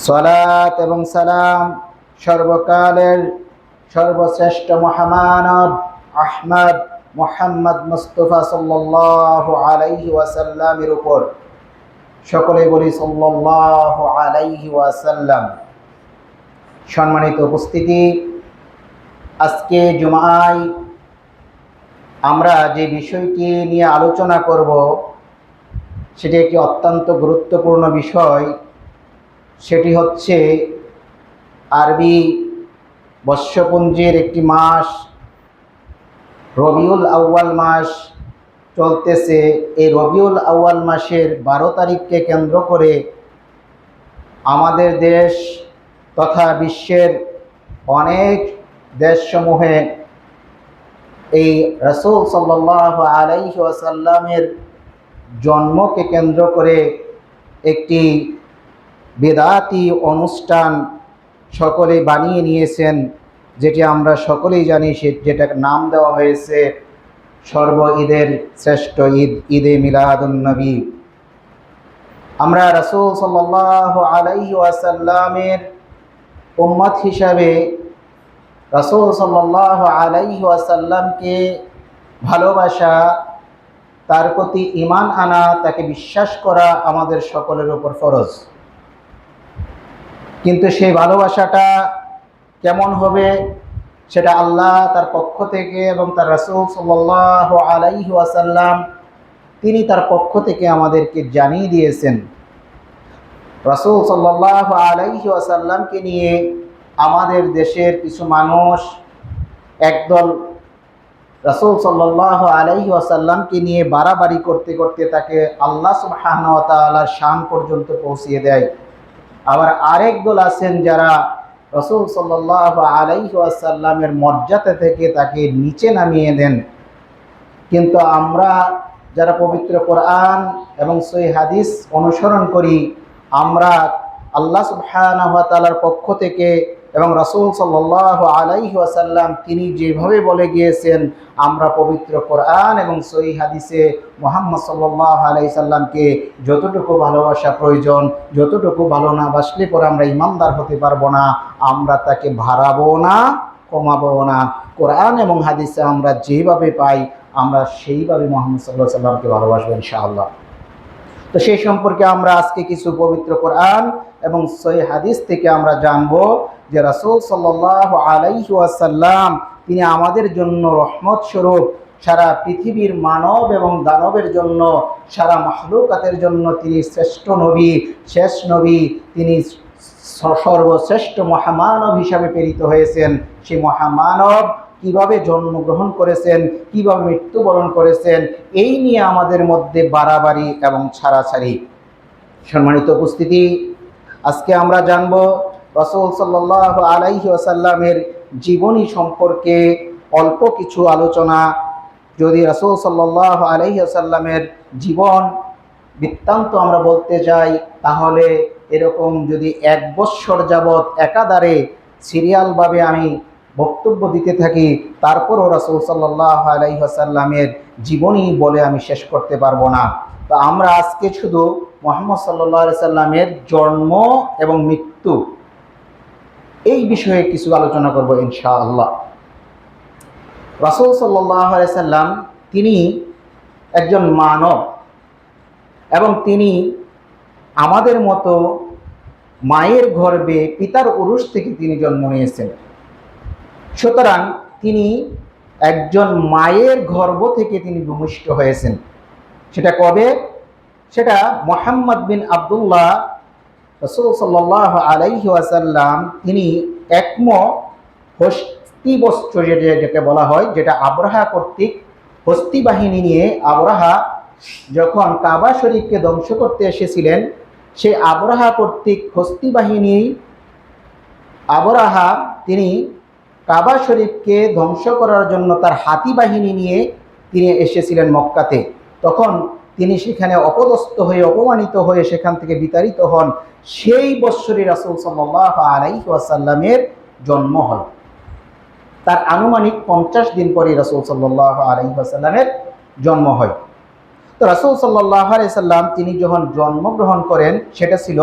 সালাত এবং সালাম সর্বকালের সর্বশ্রেষ্ঠ মহামানব আহমদ মুহাম্মদ মুস্তাফা সাল্লাল্লাহু আলাইহি ওয়াসাল্লামের উপর। সকলে বলি সাল্লাল্লাহু আলাইহি ওয়াসাল্লাম। সম্মানিত উপস্থিতি, আজকে জুমায় আমরা যে বিষয়টি নিয়ে আলোচনা করব সেটি একটি অত্যন্ত গুরুত্বপূর্ণ বিষয়। সেটি হচ্ছে আরবি বর্ষপঞ্জির একটি মাস রবিউল আউয়াল মাস চলতেছে। এই রবিউল আউয়াল মাসের 12 তারিখকে কেন্দ্র করে আমাদের দেশ তথা বিশ্বের অনেক দেশসমূহে এই রাসূল সাল্লাল্লাহু আলাইহি ওয়াসাল্লামের জন্মকে কেন্দ্র করে একটি বেদাতি অনুষ্ঠান সকলে বানিয়ে নিয়েছেন, যেটি আমরা সকলেই জানি, যেটার নাম দেওয়া হয়েছে সর্ব ঈদের শ্রেষ্ঠ ঈদ, ঈদে মিলাদুন্নবী। আমরা রাসূল সাল্লাল্লাহু আলাইহি ওয়াসাল্লামের উম্মত হিসাবে রাসূল সাল্লাল্লাহু আলাইহি ওয়াসাল্লামকে ভালোবাসা, তার প্রতি ঈমান আনা, তাকে বিশ্বাস করা আমাদের সকলের উপর ফরজ। কিন্তু সেই ভালোবাসাটা কেমন হবে সেটা আল্লাহ তার পক্ষ থেকে এবং তার রাসূল সাল্লাল্লাহু আলাইহি ওয়াসাল্লাম তিনি তার পক্ষ থেকে আমাদেরকে জানিয়ে দিয়েছেন। রাসূল সাল্লাল্লাহু আলাইহি ওয়াসাল্লামকে নিয়ে আমাদের দেশের কিছু মানুষ একদল রাসূল সাল্লাল্লাহু আলাইহি ওয়াসাল্লামকে নিয়ে বাড়াবাড়ি করতে করতে তাকে আল্লাহ সুবহানাহু ওয়া তাআলার শান পর্যন্ত পৌঁছিয়ে দেয়। আবার আরেক দল আছেন যারা রাসূল সাল্লাল্লাহু আলাইহি ওয়াসাল্লামের মর্যাদা থেকে তাকে নিচে নামিয়ে দেন। কিন্তু আমরা যারা পবিত্র কোরআন এবং সহিহ হাদিস অনুসরণ করি, আমরা আল্লাহ সুবহানাহু ওয়া তাআলার পক্ষ থেকে এবং রাসূল সাল্লাল্লাহু আলাইহি ওয়াসাল্লাম তিনি যেভাবে বলে গিয়েছেন, আমরা পবিত্র কোরআন এবং সহিহ হাদিসে মুহাম্মদ সাল্লাল্লাহু আলাইহি সাল্লামকে যতটুকু ভালোবাসা প্রয়োজন, যতটুকু ভালো না বাসলে পরে আমরা ইমানদার হতে পারবো না, আমরা তাকে বাড়াবো না, কমাবো না। কোরআন এবং হাদিসে আমরা যেভাবে পাই আমরা সেইভাবে মুহাম্মদ সাল্লাল্লাহু আলাইহি সাল্লামকে ভালোবাসবো ইনশাআল্লাহ। তো সেই সম্পর্কে আমরা আজকে কিছু পবিত্র কোরআন এবং সহিহ হাদিস থেকে আমরা জানবো যে রাসূল সাল্লাল্লাহু আলাইহি ওয়াসাল্লাম তিনি আমাদের জন্য রহমত স্বরূপ, সারা পৃথিবীর মানব এবং দানবের জন্য, সারা মাখলুকাতের জন্য তিনি শ্রেষ্ঠ নবী, শেষ নবী, তিনি সর্বশ্রেষ্ঠ মহামানব হিসাবে প্রেরিত হয়েছেন। সেই মহামানব কিভাবে জন্মগ্রহণ করেছেন, কিভাবে মৃত্যুবরণ করেছেন, এই নিয়ে আমাদের মধ্যে বাড়াবাড়ি এবং ছাড়াছাড়ি। সম্মানিত উপস্থিতি, আজকে আমরা জানব রাসূল সাল্লাল্লাহু আলাইহি ওয়াসাল্লামের জীবনী সম্পর্কে অল্প কিছু আলোচনা। যদি রাসূল সাল্লাল্লাহু আলাইহি ওয়াসাল্লামের জীবন বৃত্তান্ত আমরা বলতে যাই, তাহলে এরকম যদি 1 বৎসর যাবৎ একাধারে সিরিয়ালভাবে আমি বক্তব্য দিতে থাকি, তারপরও রাসূল সাল্লাল্লাহু আলাইহি ওয়াসাল্লামের জীবনী বলে আমি শেষ করতে পারবো না। তো আমরা আজকে শুধু মুহাম্মদ সাল্লাল্লাহু আলাইহি ওয়াসাল্লামের জন্ম এবং মৃত্যু এই বিষয়ে কিছু আলোচনা করব ইনশাআল্লাহ। রাসূল সাল্লাল্লাহু আলাইহি ওয়াসাল্লাম তিনি একজন মানব এবং তিনি আমাদের মতো মায়ের গর্ভে পিতার উরুস থেকে তিনি জন্ম নিয়েছেন। সুতরাং তিনি একজন মায়ের গর্ভ থেকে তিনি ভূমিষ্ঠ হয়েছেন। সেটা কবে? সেটা মুহাম্মদ বিন আব্দুল্লাহ রাসূল সাল্লাল্লাহু আলাইহি ওয়াসাল্লাম তিনি একম হস্তি বস্ত্র যেটাকে বলা হয়, যেটা আবরাহা কর্তৃক হস্তি বাহিনী নিয়ে আবরাহা যখন কাবা শরীফকে ধ্বংস করতে এসেছিলেন, সেই আবরাহা কর্তৃক হস্তি বাহিনী আবরাহা তিনি কাবা শরীফকে ধ্বংস করার জন্য তার হাতি বাহিনী নিয়ে তিনি এসেছিলেন মক্কাতে। তখন তিনি সেখানে অপদস্থ হয়ে, অপমানিত হয়ে সেখান থেকে বিতাড়িত হন। সেই বৎসরই রাসূল সাল্লাল্লাহু আলাইহি ওয়াসাল্লামের জন্ম হয়। তার আনুমানিক 50 দিন পরে রাসূল সাল্লাল্লাহু আলাইহি ওয়াসাল্লামের জন্ম হয়। তো রাসূল সাল্লাল্লাহু আলাইহি সাল্লাম তিনি যখন জন্মগ্রহণ করেন সেটা ছিল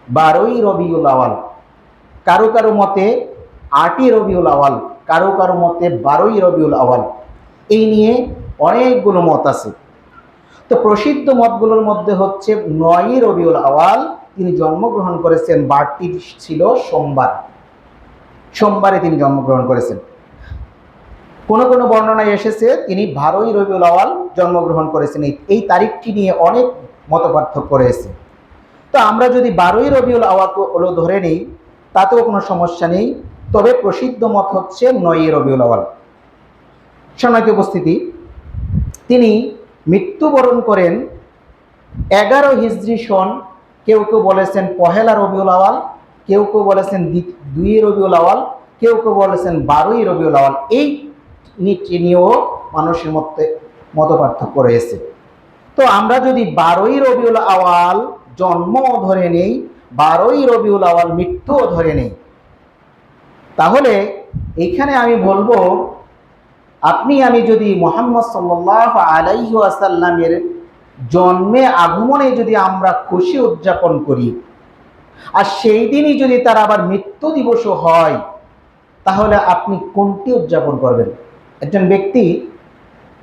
12ই রবিউল আওয়াল, কারো কারো মতে 8ই রবিউল আওয়াল, কারো কারো মতে 12ই রবিউল আওয়াল। এই নিয়ে অনেকগুলো মত আছে। তো প্রসিদ্ধ মতগুলোর মধ্যে হচ্ছে 9ই রবিউল আওয়াল তিনি জন্মগ্রহণ করেছেন। বারটি ছিল সোমবার, সোমবারে তিনি জন্মগ্রহণ করেছেন। কোনো কোনো বর্ণনায় এসেছে তিনি 12ই রবিউল আওয়াল জন্মগ্রহণ করেছেন। এই তারিখটি নিয়ে অনেক মতপার্থক্য রয়েছে। তো আমরা যদি 12ই রবিউল আওয়াল ধরে নিই তাতেও কোনো সমস্যা নেই, তবে প্রসিদ্ধ মত হচ্ছে 9ই রবিউল আওয়াল। সম্মানিত উপস্থিতি, তিনি মৃত্যুবরণ করেন 11 হিজরি সন। কেউ কেউ বলেছেন পহেলা রবিউল আওয়াল, কেউ কেউ বলেছেন 2ই রবিউল আওয়াল, কেউ কেউ বলেছেন 12ই রবিউল আওয়াল। এই নিয়েও মানুষের মধ্যে মতপার্থক্য রয়েছে। তো আমরা যদি 12ই রবিউল আওয়াল জন্ম ধরে নেই, 12ই রবিউল আওয়াল মৃত্যুও ধরে নেই, তাহলে এখানে আমি বলবো আপনি আমি যদি মুহাম্মদ সাল্লাল্লাহু আলাইহি ওয়াসাল্লামের জন্মে আগমনে যদি আমরা খুশি উদযাপন করি, আর সেই দিনই যদি তার আবার মৃত্যু দিবসও হয়, তাহলে আপনি কোনটি উদযাপন করবেন? একজন ব্যক্তি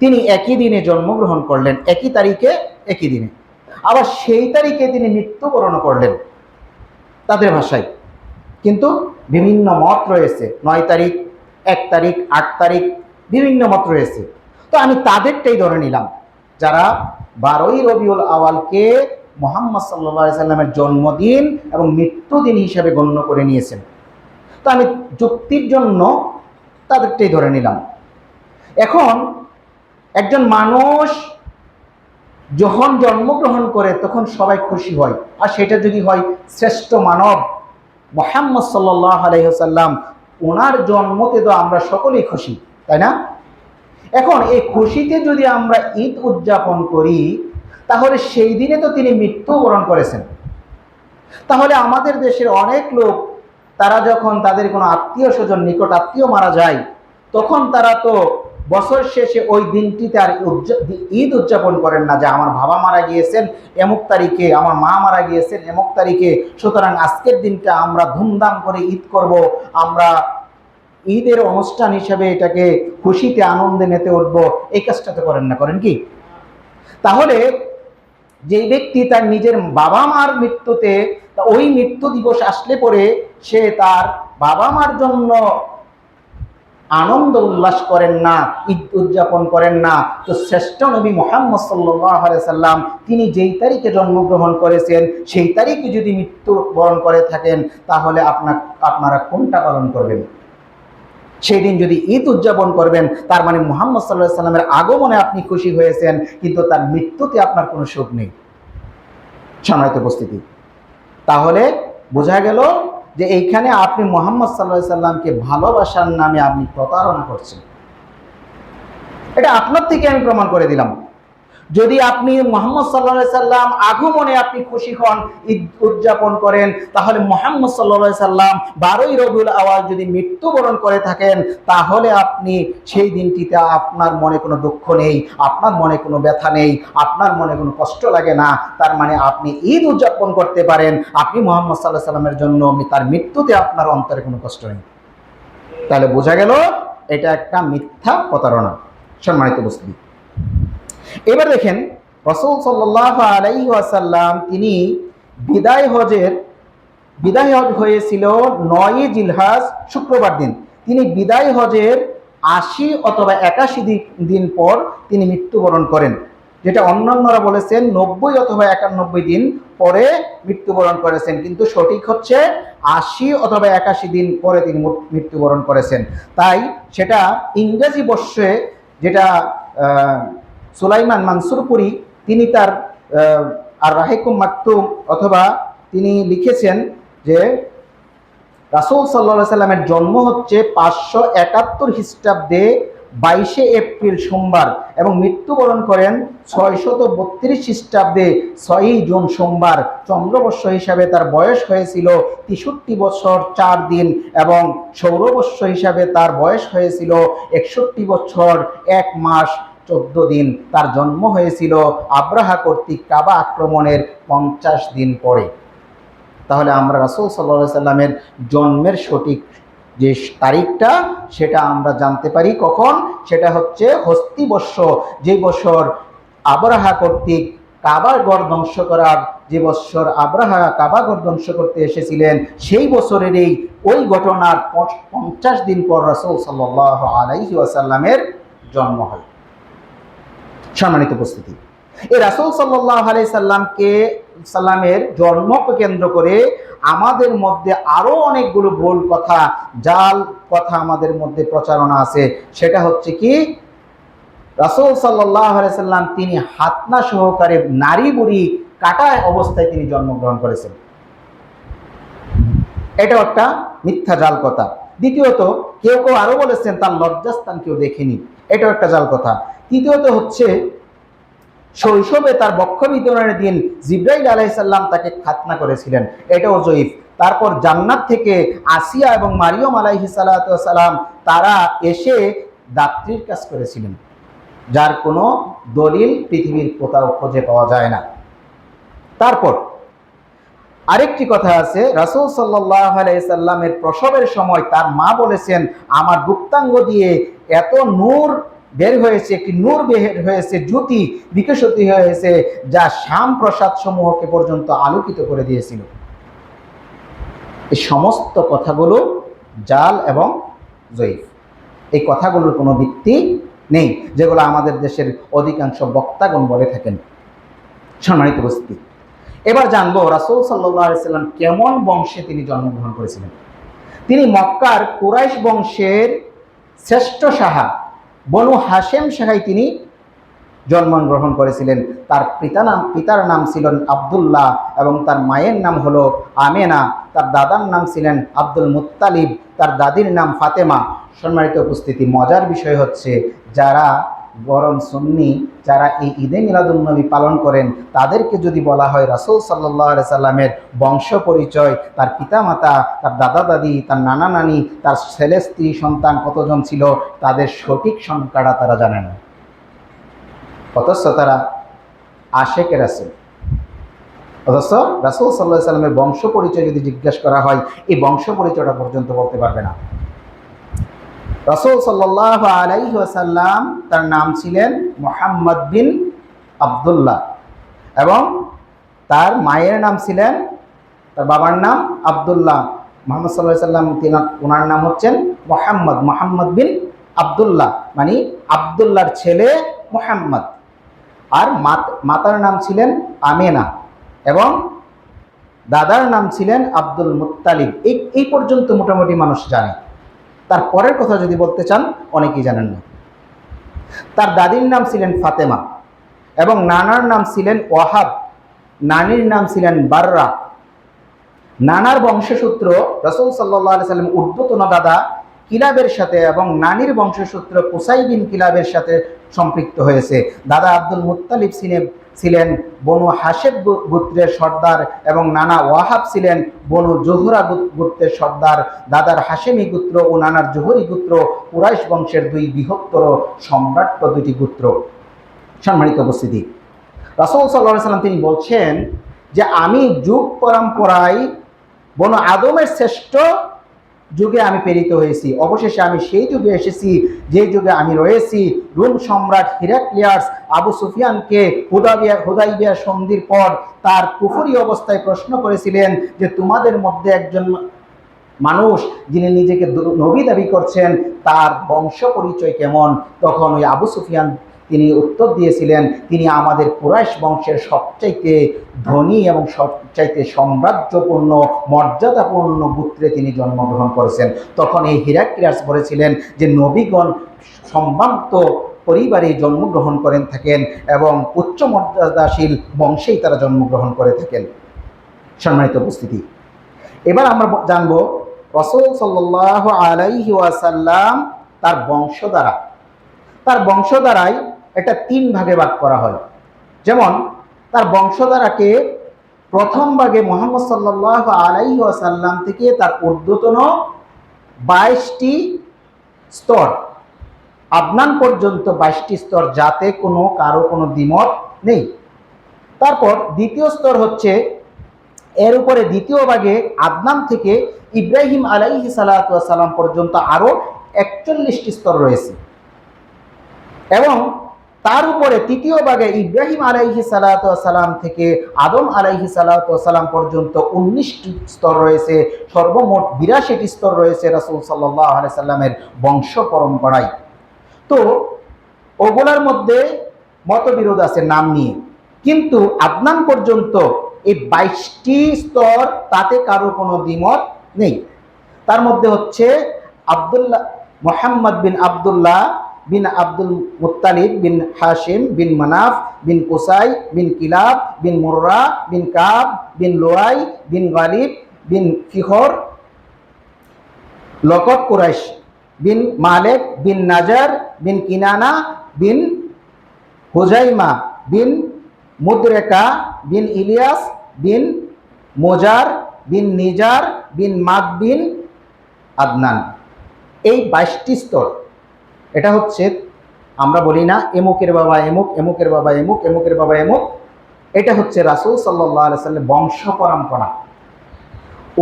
তিনি একই দিনে জন্মগ্রহণ করলেন, একই তারিখে একই দিনে, আবার সেই তারিখে তিনি মৃত্যুবরণ করলেন তাদের ভাষায়, কিন্তু বিভিন্ন মত রয়েছে। 9 তারিখ, 1 তারিখ, 8 তারিখ, বিভিন্ন মত রয়েছে। তো আমি তাদেরটাই ধরে নিলাম যারা 12ই রবিউল আওয়ালকে মুহাম্মদ সাল্লাল্লাহু আলাইহি সাল্লামের জন্মদিন এবং মৃত্যুদিন হিসেবে গণ্য করে নিয়েছেন। তো আমি যুক্তির জন্য তাদেরটাই ধরে নিলাম। এখন একজন মানুষ যখন জন্মগ্রহণ করে তখন সবাই খুশি হয়, আর সেটা যদি হয় শ্রেষ্ঠ মানব মুহাম্মদ সাল্লাল্লাহু আলাইহি ওয়াসাল্লাম, ওনার জন্মতে তো আমরা সকলেই খুশি, তাই না? এখন এই খুশিতে যদি আমরা ঈদ উদযাপন করি, তাহলে সেই দিনে তো তিনি মৃত্যুবরণ করেছেন। তাহলে আমাদের দেশের অনেক লোক, তারা যখন তাদের কোনো আত্মীয় স্বজন, নিকট আত্মীয় মারা যায়, তখন তারা তো বছর শেষে ওই দিনটিতে আর ঈদ উদযাপন করেন না, যে আমার বাবা মারা গিয়েছেন এমুক তারিখে, আমার মা মারা গিয়েছেন এমুক তারিখে, সুতরাং আজকের দিনটা আমরা ধুমধাম করে ঈদ করব, আমরা ঈদের অনুষ্ঠান হিসেবে এটাকে খুশিতে আনন্দে মেতে উঠব। এই কাজটা তো করেন না, করেন কি? তাহলে যেই ব্যক্তি তার নিজের বাবা মার মৃত্যুতে, ওই মৃত্যু দিবস আসলে পরে সে তার বাবা মার জন্য আনন্দ উল্লাস করেন না, ঈদ উদযাপন করেন না, তো শ্রেষ্ঠ নবী মুহাম্মদ সাল্লাল্লাহু আলাইহি সাল্লাম তিনি যেই তারিখে জন্মগ্রহণ করেছেন সেই তারিখে যদি মৃত্যুবরণ করে থাকেন, তাহলে আপনারা কোনটা পালন করবেন? সেই দিন যদি ঈদ উদযাপন করবেন, তার মানে মুহাম্মদ সাল্লাল্লাহু আলাইহি সাল্লামের আগমনে আপনি খুশি হয়েছেন, কিন্তু তার মৃত্যুতে আপনার কোনো সুখ নেই। সম্মানিত উপস্থিতি, তাহলে বোঝা গেল যে এইখানে আপনি মুহাম্মদ সাল্লাল্লাহু আলাইহি সাল্লামকে ভালোবাসার নামে আপনি প্রতারণা করছেন। এটা আপনার থেকে আমি প্রমাণ করে দিলাম। যদি আপনি মুহাম্মদ সাল্লাল্লাহু আলাইহি সাল্লাম আগমনে আপনি খুশি হন, ঈদ উদযাপন করেন, তাহলে মুহাম্মদ সাল্লাল্লাহু আলাইহি সাল্লাম 12ই রবিউল আওয়াল যদি মৃত্যুবরণ করে থাকেন, তাহলে আপনি সেই দিনটিতে আপনার মনে কোনো দুঃখ নেই, আপনার মনে কোনো ব্যথা নেই, আপনার মনে কোনো কষ্ট লাগে না, তার মানে আপনি ঈদ উদযাপন করতে পারেন, আপনি মুহাম্মদ সাল্লাল্লাহু আলাইহি সাল্লামের জন্য তার মৃত্যুতে আপনার অন্তরে কোনো কষ্ট নেই। তাহলে বোঝা গেল এটা একটা মিথ্যা প্রতারণা। সম্মানিত উপস্থিতি, এবার দেখেন রাসূল সাল্লাল্লাহু আলাইহি ওয়াসাল্লাম তিনি বিদায় হজ হয়েছিল 9ই জিলহজ শুক্রবার দিন। তিনি বিদায় হজের 80 অথবা 81 দিন পর তিনি মৃত্যুবরণ করেন, যেটা অন্যান্যরা বলেছেন 90 অথবা 91 দিন পরে মৃত্যুবরণ করেছেন, কিন্তু সঠিক হচ্ছে 80 অথবা 81 দিন পরে তিনি মৃত্যুবরণ করেছেন। তাই সেটা ইংরেজি বর্ষে, যেটা সুলাইমান মানসুরপুরি তিনি তার আর রাহিকুম মাকতুম অথবা তিনি লিখেছেন যে রাসূল সাল্লাল্লাহু আলাইহি সাল্লামের জন্ম হচ্ছে 571 খ্রিস্টাব্দে 22শে এপ্রিল সোমবার এবং মৃত্যুবরণ করেন 632 খ্রিস্টাব্দে 6ই জুন সোমবার। চন্দ্রবর্ষ হিসাবে তার বয়স হয়েছিল 63 বছর 4 দিন এবং সৌরবর্ষ হিসাবে তার বয়স হয়েছিল 61 বছর 1 মাস 14 দিন। তার জন্ম হয়েছিল আব্রাহা কর্তৃক কাবা আক্রমণের 50 দিন পরে। তাহলে আমরা রাসূল সাল্লাল্লাহু আলাইহি সাল্লামের জন্মের সঠিক যে তারিখটা সেটা আমরা জানতে পারি কখন? সেটা হচ্ছে হস্তি বৎসর, যে বছর আবরাহা কর্তৃক কাবার ধ্বংস করার, যে বছর আবরাহা কাবাগর ধ্বংস করতে এসেছিলেন, সেই বছরেরই ওই ঘটনার 50 দিন পর রাসূল সাল্লাল্লাহু আলাইহি ওয়াসাল্লামের জন্ম হয়। সম্মানিত উপস্থিতি, এই রাসূল সাল্লাল্লাহু আলাইহি সাল্লামের জন্মকে কেন্দ্র করে আমাদের মধ্যে আরো অনেকগুলো ভুল কথা, জাল কথা আমাদের মধ্যে প্রচারণা আছে। সেটা হচ্ছে কি, রাসূল সাল্লাল্লাহু আলাইহি সাল্লাম তিনি হাতনা সহকারে নারী বুড়ি কাটা অবস্থায় তিনি জন্মগ্রহণ করেছেন। এটা একটা মিথ্যা জাল কথা। দ্বিতীয়ত, কেউ কেউ আরো বলেছেন তার লজ্জাস্থান কেউ দেখেনি, এটাও একটা জাল কথা। তৃতীয়ত হচ্ছে, শৈশবে তার বক্ষ বিতরণের দিন জিবরাইল আলাইহিস সালাম তাকে খাতনা করেছিলেন, এটাও জয়ীফ। তারপর জান্নাত থেকে আসিয়া এবং মারিয়ম আলাইহিস সালাম তারা এসে দাত্রীর কাজ করেছিলেন, যার কোনো দলিল পৃথিবীর কোথাও খুঁজে পাওয়া যায় না। তারপর আরেকটি কথা আছে, রাসূল সাল্লাল্লাহু আলাইহি সাল্লামের প্রসবের সময় তার মা বলেছেন, আমার গুপ্তাঙ্গ দিয়ে এত নূর বের হয়েছে, একটি নূর বের হয়েছে, জ্যোতি বিকশিত হয়েছে, যা শাম প্রাসাদ সমূহকে পর্যন্ত আলোকিত করে দিয়েছিল। এই সমস্ত কথাগুলো জাল এবং জয়ীফ, এই কথাগুলোর কোনো ভিত্তি নেই, যেগুলো আমাদের দেশের অধিকাংশ বক্তাগণ বলে থাকেন। সম্মানিত উপস্থিতি, এবার জানবো রাসূল সাল্লাল্লাহু আলাইহি সাল্লাম কেমন বংশে তিনি জন্মগ্রহণ করেছিলেন। তিনি মক্কার কুরাইশ বংশের শ্রেষ্ঠ সাহা বনু হাশেম সাহায় তিনি জন্মগ্রহণ করেছিলেন। তার পিতার নাম ছিলেন আব্দুল্লাহ এবং তার মায়ের নাম হলো আমেনা। তার দাদার নাম ছিলেন আব্দুল মুত্তালিব, তার দাদির নাম ফাতেমা। সম্মানিত উপস্থিতি, মজার বিষয় হচ্ছে, যারা গরম সুন্নি, যারা এই ঈদে মিলাদুন্নবী পালন করেন, তাদেরকে যদি বলা হয় রাসূল সাল্লাল্লাহু আলাইহি সাল্লামের বংশ পরিচয়, তার পিতামাতা, তার দাদা দাদি, তার নানা নানি, তার ছেলে স্ত্রী সন্তান কতজন ছিল, তাদের সঠিক সংখ্যাটা তারা জানে না। অথচ তারা আশেকে রাসূল, অথচ রাসূল সাল্লাল্লাহু আলাইহি সাল্লামের বংশ পরিচয় যদি জিজ্ঞাসা করা হয়, এই বংশ পরিচয়টা পর্যন্ত বলতে পারবে না। রাসূল সাল্লাল্লাহু আলাইহি ওয়াসাল্লাম তার নাম ছিলেন মুহাম্মদ বিন আব্দুল্লাহ এবং তার মায়ের নাম ছিলেন, তার বাবার নাম আব্দুল্লাহ। মুহাম্মদ সাল্লাল্লাহু আলাইহি সাল্লাম ওনার নাম হচ্ছেন মুহাম্মদ বিন আব্দুল্লাহ, মানে আব্দুল্লাহর ছেলে মুহাম্মদ। আর মাতার নাম ছিলেন আমেনা এবং দাদার নাম ছিলেন আব্দুল মুত্তালিব। এই পর্যন্ত মোটামুটি মানুষ জানে। তার পরের কথা যদি বলতে চান, অনেকেই জানেন না। তার দাদির নাম ছিলেন ফাতেমা এবং নানার নাম ছিলেন ওয়াহাব, নানির নাম ছিলেন বাররা। নানার বংশসূত্র রাসূল সাল্লাল্লাহু আলাইহি সাল্লাম ঊর্ধ্বতন দাদা কিলাবের সাথে এবং নানির বংশসূত্র কুসাই বিন কিলাবের সাথে সম্পৃক্ত হয়েছে। দাদা আব্দুল মুত্তালিব ছিলেন বনু হাশেম গোত্রের সর্দার এবং নানা ওয়াহাব ছিলেন বনু জোহরা গোত্রের সর্দার। দাদার হাশেমি গোত্র ও নানার জোহরি গোত্র কুরাইশ বংশের দুই বৃহত্তর সম্রাট দুইটি গোত্র। সম্মানিত উপস্থিতি, রাসূল সাল্লাল্লাহু আলাইহি সাল্লাম তিনি বলছেন যে আমি যুগ পরম্পরায় বনু আদমের শ্রেষ্ঠ যুগে আমি প্রেরিত হয়েছি। অবশেষে আমি সেই যুগে এসেছি যে যুগে আমি রয়েছি। রোম সম্রাট হিরাক্লিয়াস আবু সুফিয়ানকে হুদাইবিয়া সন্ধির পর তার কুফরি অবস্থায় প্রশ্ন করেছিলেন যে তোমাদের মধ্যে একজন মানুষ যিনি নিজেকে নবী দাবি করছেন, তার বংশ পরিচয় কেমন? তখন ওই আবু সুফিয়ান তিনি উত্তর দিয়েছিলেন, তিনি আমাদের কুরাইশ বংশের সবচাইতে ধনী এবং সবচাইতে সাম্রাজ্যপূর্ণ মর্যাদাপূর্ণ গোত্রে তিনি জন্মগ্রহণ করেছেন। তখন এই হিরাক্লিয়াস বলেছিলেন যে নবীগণ সম্ভ্রান্ত পরিবারে জন্মগ্রহণ করেন থাকেন এবং উচ্চ মর্যাদাশীল বংশেই তারা জন্মগ্রহণ করে থাকেন। সম্মানিত উপস্থিতি, এবার আমরা জানব রাসূল সাল্লাল্লাহু আলাইহি ওয়াসাল্লাম তার বংশধারায় এটা 3 ভাগে ভাগ করা হয়। যেমন তার বংশধারাকে প্রথম ভাগে মুহাম্মদ সাল্লাল্লাহু আলাইহি ওয়াসাল্লাম থেকে তার ঊর্ধ্বতন 22টি স্তর, আদনান পর্যন্ত 22টি স্তর, যাতে কারো কোনো দ্বিমত নেই। তারপর দ্বিতীয় স্তর হচ্ছে এর উপরে দ্বিতীয় ভাগে আদনান থেকে ইব্রাহিম আলাইহিস সালাতু ওয়াস সালাম পর্যন্ত আরো 41টি স্তর রয়েছে, এবং তার উপরে তৃতীয় ভাগে ইব্রাহিম আলাইহিস সালাতু ওয়াস সালাম থেকে আদম আলাইহিস সালাতু ওয়াস সালাম পর্যন্ত 19টি স্তর রয়েছে। সর্বমোট 82টি স্তর রয়েছে রাসূল সাল্লাল্লাহু আলাইহি সাল্লামের বংশ পরম্পরায়। তো ওগুলোর মধ্যে মতবিরোধ আছে নাম নিয়ে, কিন্তু আদনান পর্যন্ত এই 22টি স্তর, তাতে কারো কোনো দ্বিমত নেই। তার মধ্যে হচ্ছে আব্দুল্লাহ, মুহাম্মদ বিন আব্দুল্লাহ বিন আব্দুল মুত্তালিব বিন হাশিম বিন মানাফ বিন কুসাই বিন কিলাব বিন মুররা বিন কাব বিন লুআই বিন গালিব বিন ফিখর লকব কুরাইশ বিন মালেক বিন নাজার বিন কিনানা বিন হুজাইমা বিন মুদরেকা বিন ইলিয়াস বিন মোজার বিন নিজার বিন মাদ বিন আদনান। এই 22টি স্তর, এটা হচ্ছে আমরা বলি না এমুকের বাবা এমুক, এমুকের বাবা এমুক, এমুকের বাবা এমুক, এটা হচ্ছে রাসূল সাল্লাল্লাহু আলাইহি ওয়াসাল্লামের বংশ পরম্পরা।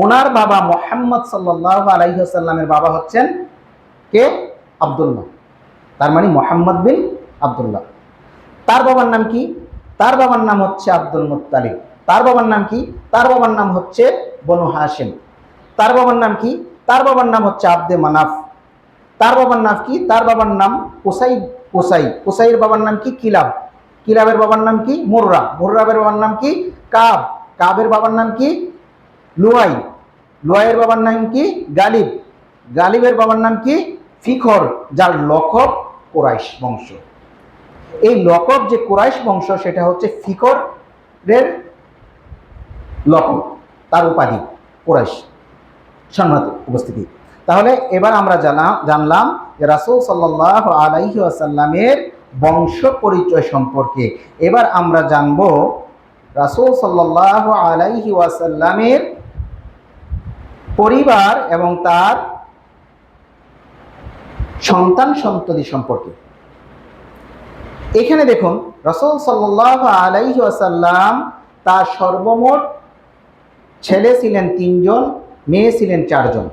ওনার বাবা মুহাম্মদ সাল্লাল্লাহু আলাইহি ওয়াসাল্লামের বাবা হচ্ছেন কে? আব্দুল্লাহ, তার মানে মুহাম্মদ বিন আব্দুল্লাহ। তার বাবার নাম কি? তার বাবার নাম হচ্ছে আব্দুল মুত্তালিব। তার বাবার নাম কি? তার বাবার নাম হচ্ছে বনু হাশিম। তার বাবার নাম কি? তার বাবার নাম হচ্ছে আব্দে মানাফ। তার বাবার নাম কি? তার বাবার নাম কুসাই। কুসাইয়ের বাবার নাম কি? কিলাব। কিলাবের বাবার নাম কি? মুররা। মুররাবের বাবার নাম কি? কাব। কাবের বাবার নাম কি? লুয়াই। লুয়াইয়ের বাবার নাম কি? গালিব। গালিবের বাবার নাম কি? ফিখর, যার লকব কুরাইশ বংশ। এই লকব যে কুরাইশ বংশ, সেটা হচ্ছে ফিখরের লকব, তার উপাধি কুরাইশ। সম্মানিত উপস্থিতি, তাহলে এবার আমরা জানলাম যে রাসূল সাল্লাল্লাহু আলাইহি ওয়াসাল্লামের বংশ পরিচয় সম্পর্কে। এবার আমরা জানব রাসূল সাল্লাল্লাহু আলাইহি ওয়াসাল্লামের পরিবার এবং তার সন্তান সন্ততি সম্পর্কে। এখানে দেখুন, রাসূল সাল্লাল্লাহু আলাইহি ওয়াসাল্লাম তার সর্বমোট ছেলে ছিলেন 3 জন, মেয়ে ছিলেন 4 জন।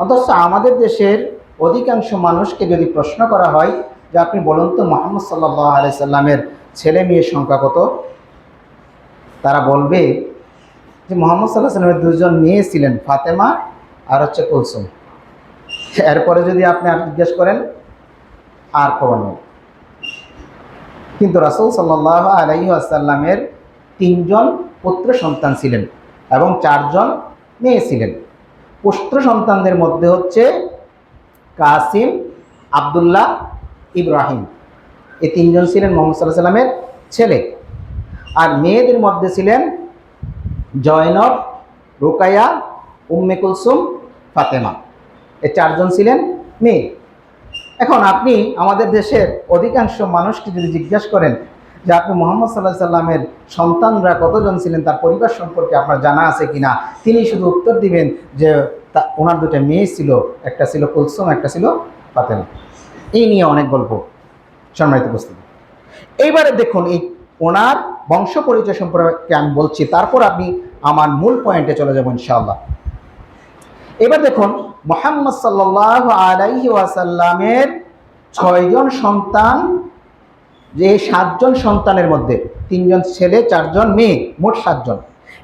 অথচ আমাদের দেশের অধিকাংশ মানুষকে যদি প্রশ্ন করা হয় যে আপনি বলুন তো মুহাম্মদ সাল্লাল্লাহু আলাইহি সাল্লামের ছেলে মেয়ের সংখ্যা কত, তারা বলবে যে মুহাম্মদ সাল্লাল্লাহু আলাইহি সাল্লামের 2 জন মেয়ে ছিলেন, ফাতেমা আর হচ্ছে কুলসুম। এরপরে যদি আপনি আর জিজ্ঞেস করেন, আর খবর নেই। কিন্তু রাসূল সাল্লাল্লাহু আলাইহি ওয়াসাল্লামের 3 জন পুত্র সন্তান ছিলেন এবং 4 জন মেয়ে ছিলেন। পুত্র সন্তানদের মধ্যে হচ্ছে কাসিম, আব্দুল্লাহ, ইব্রাহিম, এই 3 জন ছিলেন মুহাম্মদ সাল্লাল্লাহু আলাইহি সাল্লামের ছেলে। আর মেয়েদের মধ্যে ছিলেন জয়নব, রুকাইয়া, উম্মে কুলসুম, ফাতেমা, এই 4 জন ছিলেন মেয়ে। এখন আপনি আমাদের দেশের অধিকাংশ মানুষকে যদি জিজ্ঞাসা করেন যে আপনি মুহাম্মদ সাল্লাল্লাহু আলাইহি সাল্লামের সন্তানরা কতজন ছিলেন, তার পরিবার সম্পর্কে আপনার জানা আছে কিনা, তিনি শুধু উত্তর দিবেন যে ওনার 2টা মেয়ে ছিল, একটা ছিল কুলসুম, একটা ছিল ফাতেমা। এই নিয়ে অনেক গল্প। সম্মানিত উপস্থিতি, এইবারে দেখুন এই ওনার বংশ পরিচয় সম্পর্কে আমি বলছি, তারপর আপনি আমার মূল পয়েন্টে চলে যাব ইনশাআল্লাহ। এবার দেখুন, মুহাম্মদ সাল্লাল্লাহু আলাইহি ওয়াসাল্লামের 6 জন সন্তান, যে 7 জন সন্তানের মধ্যে 3 জন ছেলে 4 জন মেয়ে, মোট 7 জন।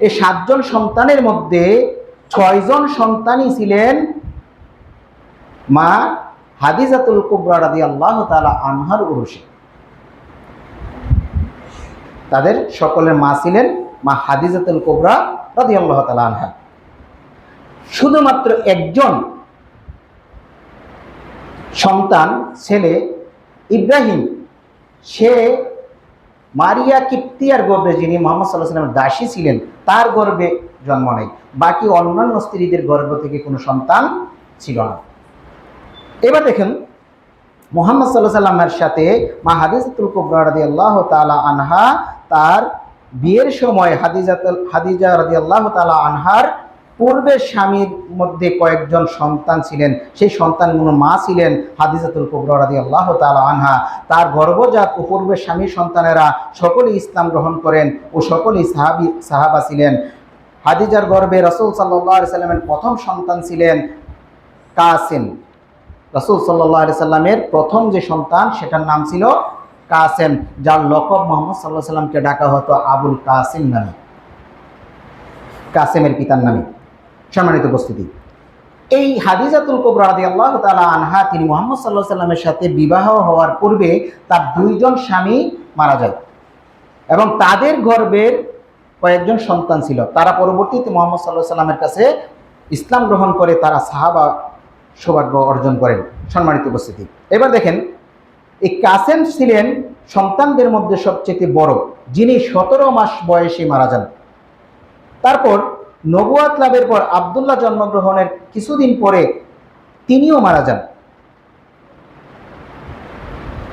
এই 7 জন সন্তানের মধ্যে 6 জন সন্তানই ছিলেন মা হাদিজাতুল কুবরা রাদিয়াল্লাহু তাআলা আনহার উরুসে। তাদের সকলের মা ছিলেন মা হাদিজাতুল কুবরা রাদিয়াল্লাহু তাআলা আনহা। শুধুমাত্র একজন সন্তান ছেলে ইব্রাহিম, সে মারিয়া কিপ্তিয়ার গর্ভে, যিনি মুহাম্মদ সাল্লাল্লাহু আলাইহি ওয়াসাল্লামের দাসী ছিলেন, তার গর্ভে জন্ম নেয়। বাকি অন্যান্য স্ত্রীদের গর্ভ থেকে কোনো সন্তান ছিল না। এবার দেখেন, মুহাম্মদ সাল্লাল্লাহু আলাইহি ওয়াসাল্লামের সাথে মা হাদিজাতুল কুবরা রাদিয়াল্লাহু তাআলা আনহা, তার বিয়ের সময় হাদিজা রাদিয়াল্লাহু তাআলা আনহার পূর্বের স্বামীর মধ্যে কয়েকজন সন্তান ছিলেন। সেই সন্তানগুলো মা ছিলেন হাদিজাতুল কুবরা রাদিয়াল্লাহু তাআলা আনহা। তার গর্ভজাত ও পূর্বের স্বামীর সন্তানেরা সকলেই ইসলাম গ্রহণ করেন ও সকলেই সাহাবা ছিলেন। হাদিজার গর্ভে রাসূল সাল্লাল্লাহু আলাইহি সাল্লামের প্রথম সন্তান ছিলেন কাসেম। রাসূল সাল্লাল্লাহু আলাইহি সাল্লামের প্রথম যে সন্তান সেটার নাম ছিল কাসেম, যার লকব মুহাম্মদ সাল্লাল্লাহু আলাইহি সাল্লামকে ডাকা হতো আবুল কাসিম নামে, কাসেমের পিতার নামে। সম্মানিত উপস্থিতি, এই হাদিজাতুল কুবরা রাদিয়াল্লাহু তাআলা আনহা তিনি মুহাম্মদ সাল্লাল্লাহু আলাইহি সাল্লামের সাথে বিবাহ হওয়ার পূর্বে তার দুইজন স্বামী মারা যায় এবং তাদের গর্ভের কয়েকজন সন্তান ছিল। তারা পরবর্তীতে মুহাম্মদ সাল্লাল্লাহু আলাইহি সাল্লামের কাছে ইসলাম গ্রহণ করে তারা সাহাবা সৌভাগ্য অর্জন করেন। সম্মানিত উপস্থিতি, এবার দেখেন এই কাসেম ছিলেন সন্তানদের মধ্যে সবচেয়ে বড়, যিনি 17 মাস বয়সে মারা যান। তারপর নবুয়াত লাভের পর আব্দুল্লাহ জন্মগ্রহণের কিছুদিন পরে তিনিও মারা যান।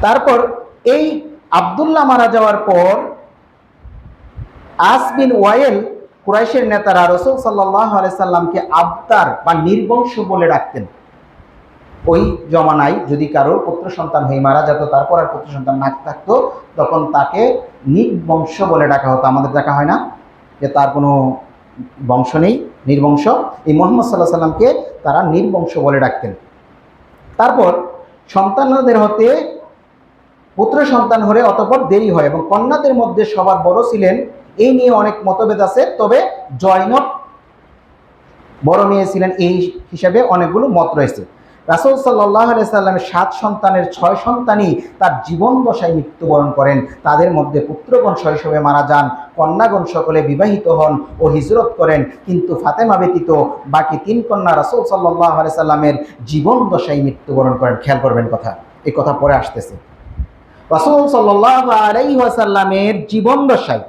তারপর এই আব্দুল্লাহ মারা যাওয়ার পর আস বিন ওয়াইল কুরাইশের নেতারা রাসূল সাল্লাল্লাহু আলাইহি সাল্লামকে আবতার বা নির্বংশ বলে ডাকতেন। ওই জমানায় যদি কারো পুত্র সন্তান হয়ে মারা যেত, তারপর আর পুত্র সন্তান না থাকতো, তখন তাকে নির্বংশ বলে ডাকা হতো। আমাদের দেখা হয় না যে তার কোনো বংশ নেই, নির্বংশ। এই মুহাম্মদ সাল্লাল্লাহু আলাইহি সাল্লামকে তারা নির্বংশ বলে ডাকতেন। তারপর সন্তানদের হতে পুত্র সন্তান হলে অতঃপর দেরি হয় এবং কন্যাদের মধ্যে সবার বড় ছিলেন, এই নিয়ে অনেক মতভেদ আছে। তবে জয়নব বড় মেয়ে ছিলেন এই হিসাবে অনেকগুলো মত রয়েছে। রাসূল সাল্লাল্লাহু আলাইহি সাল্লামের 7 সন্তানের 6 সন্তানই তার জীবন দশায় মৃত্যুবরণ করেন। তাদের মধ্যে পুত্রগণ শৈশবে মারা যান, কন্যাগণ সকলে বিবাহিত হন ও হিজরত করেন, কিন্তু ফাতেমা ব্যতীত বাকি 3 কন্যা রাসূল সাল্লাল্লাহু আলাইহি সাল্লামের জীবন দশায় মৃত্যুবরণ করেন। খেয়াল করবেন কথা, এই কথা পরে আসতেছে। রাসূল সাল্লাল্লাহু আলাইহি ওয়াসাল্লামের জীবন দশায়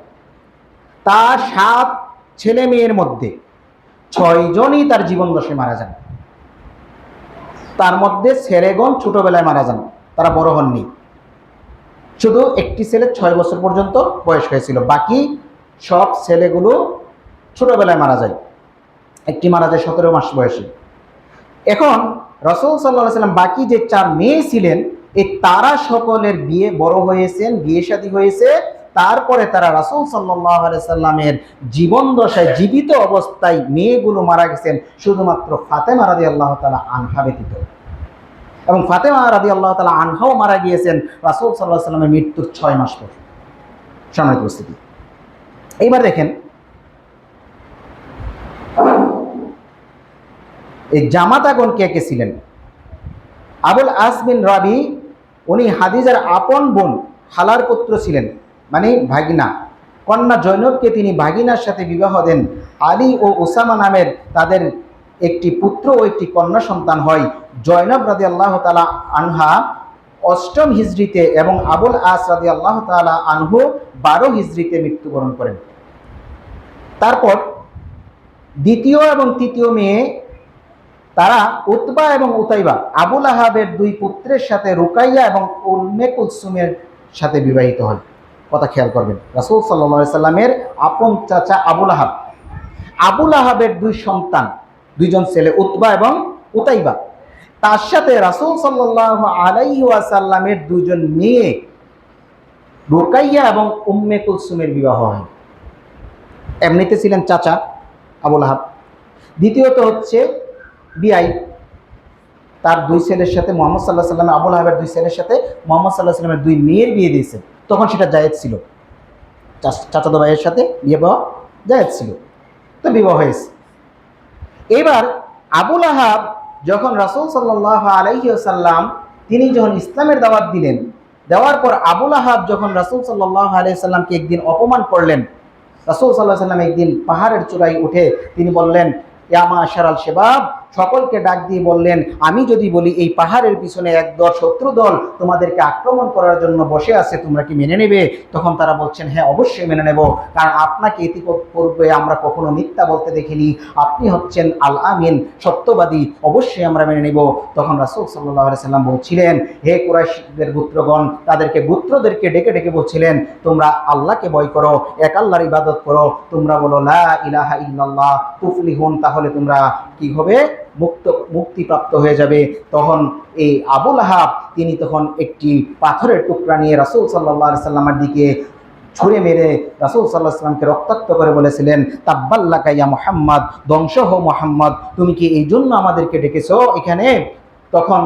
তার 7 ছেলে মেয়ের মধ্যে 6 জনই তার জীবন দশায় মারা যান। তার মধ্যে ছেলেগণ ছোটবেলায় মারা যান, তারা বড় হননি। শুধু একটি ছেলে 6 বছর পর্যন্ত বয়স হয়েছিল, বাকি সব ছেলেগুলো ছোটবেলায় মারা যায়। একটি মারা যায় 17 মাস বয়সে। এখন রাসূল সাল্লাল্লাহু আলাইহি সাল্লাম বাকি যে 4 মেয়ে ছিলেন, এই তারা সকলের বিয়ে বড় হয়েছেন, বিয়ে শাদী হয়েছে। তারপরে তারা রাসূল সাল্লাল্লাহু আলাইহি সাল্লামের জীবন দশায় জীবিত অবস্থায় মেয়েগুলো মারা গেছেন, শুধুমাত্র ফাতেমা রাদিয়াল্লাহু তাআলা আনহা ব্যতীত। এবং ফাতেমা রাদিয়াল্লাহু তাআলা আনহাও মারা গিয়েছেন রাসূল সাল্লাল্লাহু আলাইহি সাল্লামের মৃত্যুর 6 মাস পর। সম্মানিত উপস্থিতি, এইবার দেখেন এই জামাতাগণ কে কে ছিলেন। আবুল আস বিন রাবি, উনি হাদিজার আপন বোন খালার পুত্র ছিলেন, মানে ভাগিনা। কন্যা জৈনবকে তিনি ভাগিনার সাথে বিবাহ দেন। আলী ও উসামা নামের তাদের একটি পুত্র ও একটি কন্যা সন্তান হয়। জৈনব রাদিয়াল্লাহু তাআলা আনহা 8ম হিজরিতে এবং আবুল আস রাদিয়াল্লাহু তাআলা আনহু 12 হিজরিতে মৃত্যুবরণ করেন। তারপর দ্বিতীয় এবং তৃতীয় মেয়ে তারা উতবা এবং উতাইবা আবুল আহাবের 2 পুত্রের সাথে রুকাইয়া এবং উম্মে কুলসুমের সাথে বিবাহিত হয়। কথা খেয়াল করবেন, রাসূল সাল্লাল্লাহু আলাইহি সাল্লামের আপন চাচা আবুল আহাবের 2 সন্তান, 2 জন ছেলে উতবা এবং উতাইবা, তার সাথে রাসূল সাল্লাল্লাহু আলাইহি ওয়াসাল্লামের 2 জন মেয়ে রুকাইয়া এবং উম্মে কুলসুমের বিবাহ হয়। এমনিতে ছিলেন চাচা আবুল আহাব। দ্বিতীয়ত হচ্ছে বিআই, তার 2 ছেলের সাথে মুহাম্মদ সাল্লাল্লাহু আলাইহি ওয়াসাল্লাম আবুল আহাবের 2 ছেলের সাথে মুহাম্মদ সাল্লাল্লাহু আলাইহি ওয়াসাল্লামের 2 মেয়ের বিয়ে দিয়েছেন। তখন সেটা জায়েজ ছিল, চাচাতো ভাইয়ের সাথে বিয়ে দেওয়া জায়েজ ছিল, তো বিবাহ হয়েছে। এবার আবুল আহাব যখন রাসূল সাল্লাল্লাহু আলাইহি ওয়াসাল্লাম তিনি যখন ইসলামের দাওয়াত দিলেন, দেওয়ার পর আবুল আহাব যখন রাসূল সাল্লাল্লাহু আলাইহি ওয়াসাল্লামকে একদিন অপমান করলেন, রাসূল সাল্লাল্লাহু আলাইহি ওয়াসাল্লাম একদিন পাহাড়ের চূড়ায় উঠে তিনি বললেন, ইয়া মাশারাল শাবাব, সকলকে ডাক দিয়ে বললেন, আমি যদি বলি এই পাহাড়ের পিছনে এক দল শত্রু দল তোমাদেরকে আক্রমণ করার জন্য বসে আছে, তোমরা কি মেনে নেবে? তখন তারা বলছেন, হ্যাঁ অবশ্যই মেনে নেব, কারণ আপনাকে ইতিপূর্বে আমরা কখনো মিথ্যা বলতে দেখিনি, আপনি হচ্ছেন আল আমিন, সত্যবাদী, অবশ্যই আমরা মেনে নেব। তখন রাসূল সাল্লাল্লাহু আলাইহি সাল্লাম বলছিলেন, হে কুরাইশদের গোত্রগণ, গোত্রদেরকে ডেকে ডেকে বলছিলেন, তোমরা আল্লাহকে ভয় করো, এক আল্লাহর ইবাদত করো, তোমরা বলো লা ইলাহা ইল্লাল্লাহ তুফলিহুন, তাহলে তোমরা কি হবে? মুক্তিপ্রাপ্ত হয়ে যাবে। তখন এই আবুল আহাব তিনি তখন একটি পাথরের টুকরা নিয়ে রাসূল সাল্লাল্লাহু আলাইহি সাল্লামের দিকে ছুঁড়ে মেরে রাসূল সাল্লাল্লাহু আলাইহি ওয়াসাল্লামকে রক্তাক্ত করে বলেছিলেন, তাব্বাল্লাকা ইয়া মুহাম্মদ, ধ্বংস হও মুহাম্মদ, তুমি কি এই জন্য আমাদেরকে ডেকেছো এখানে? তখন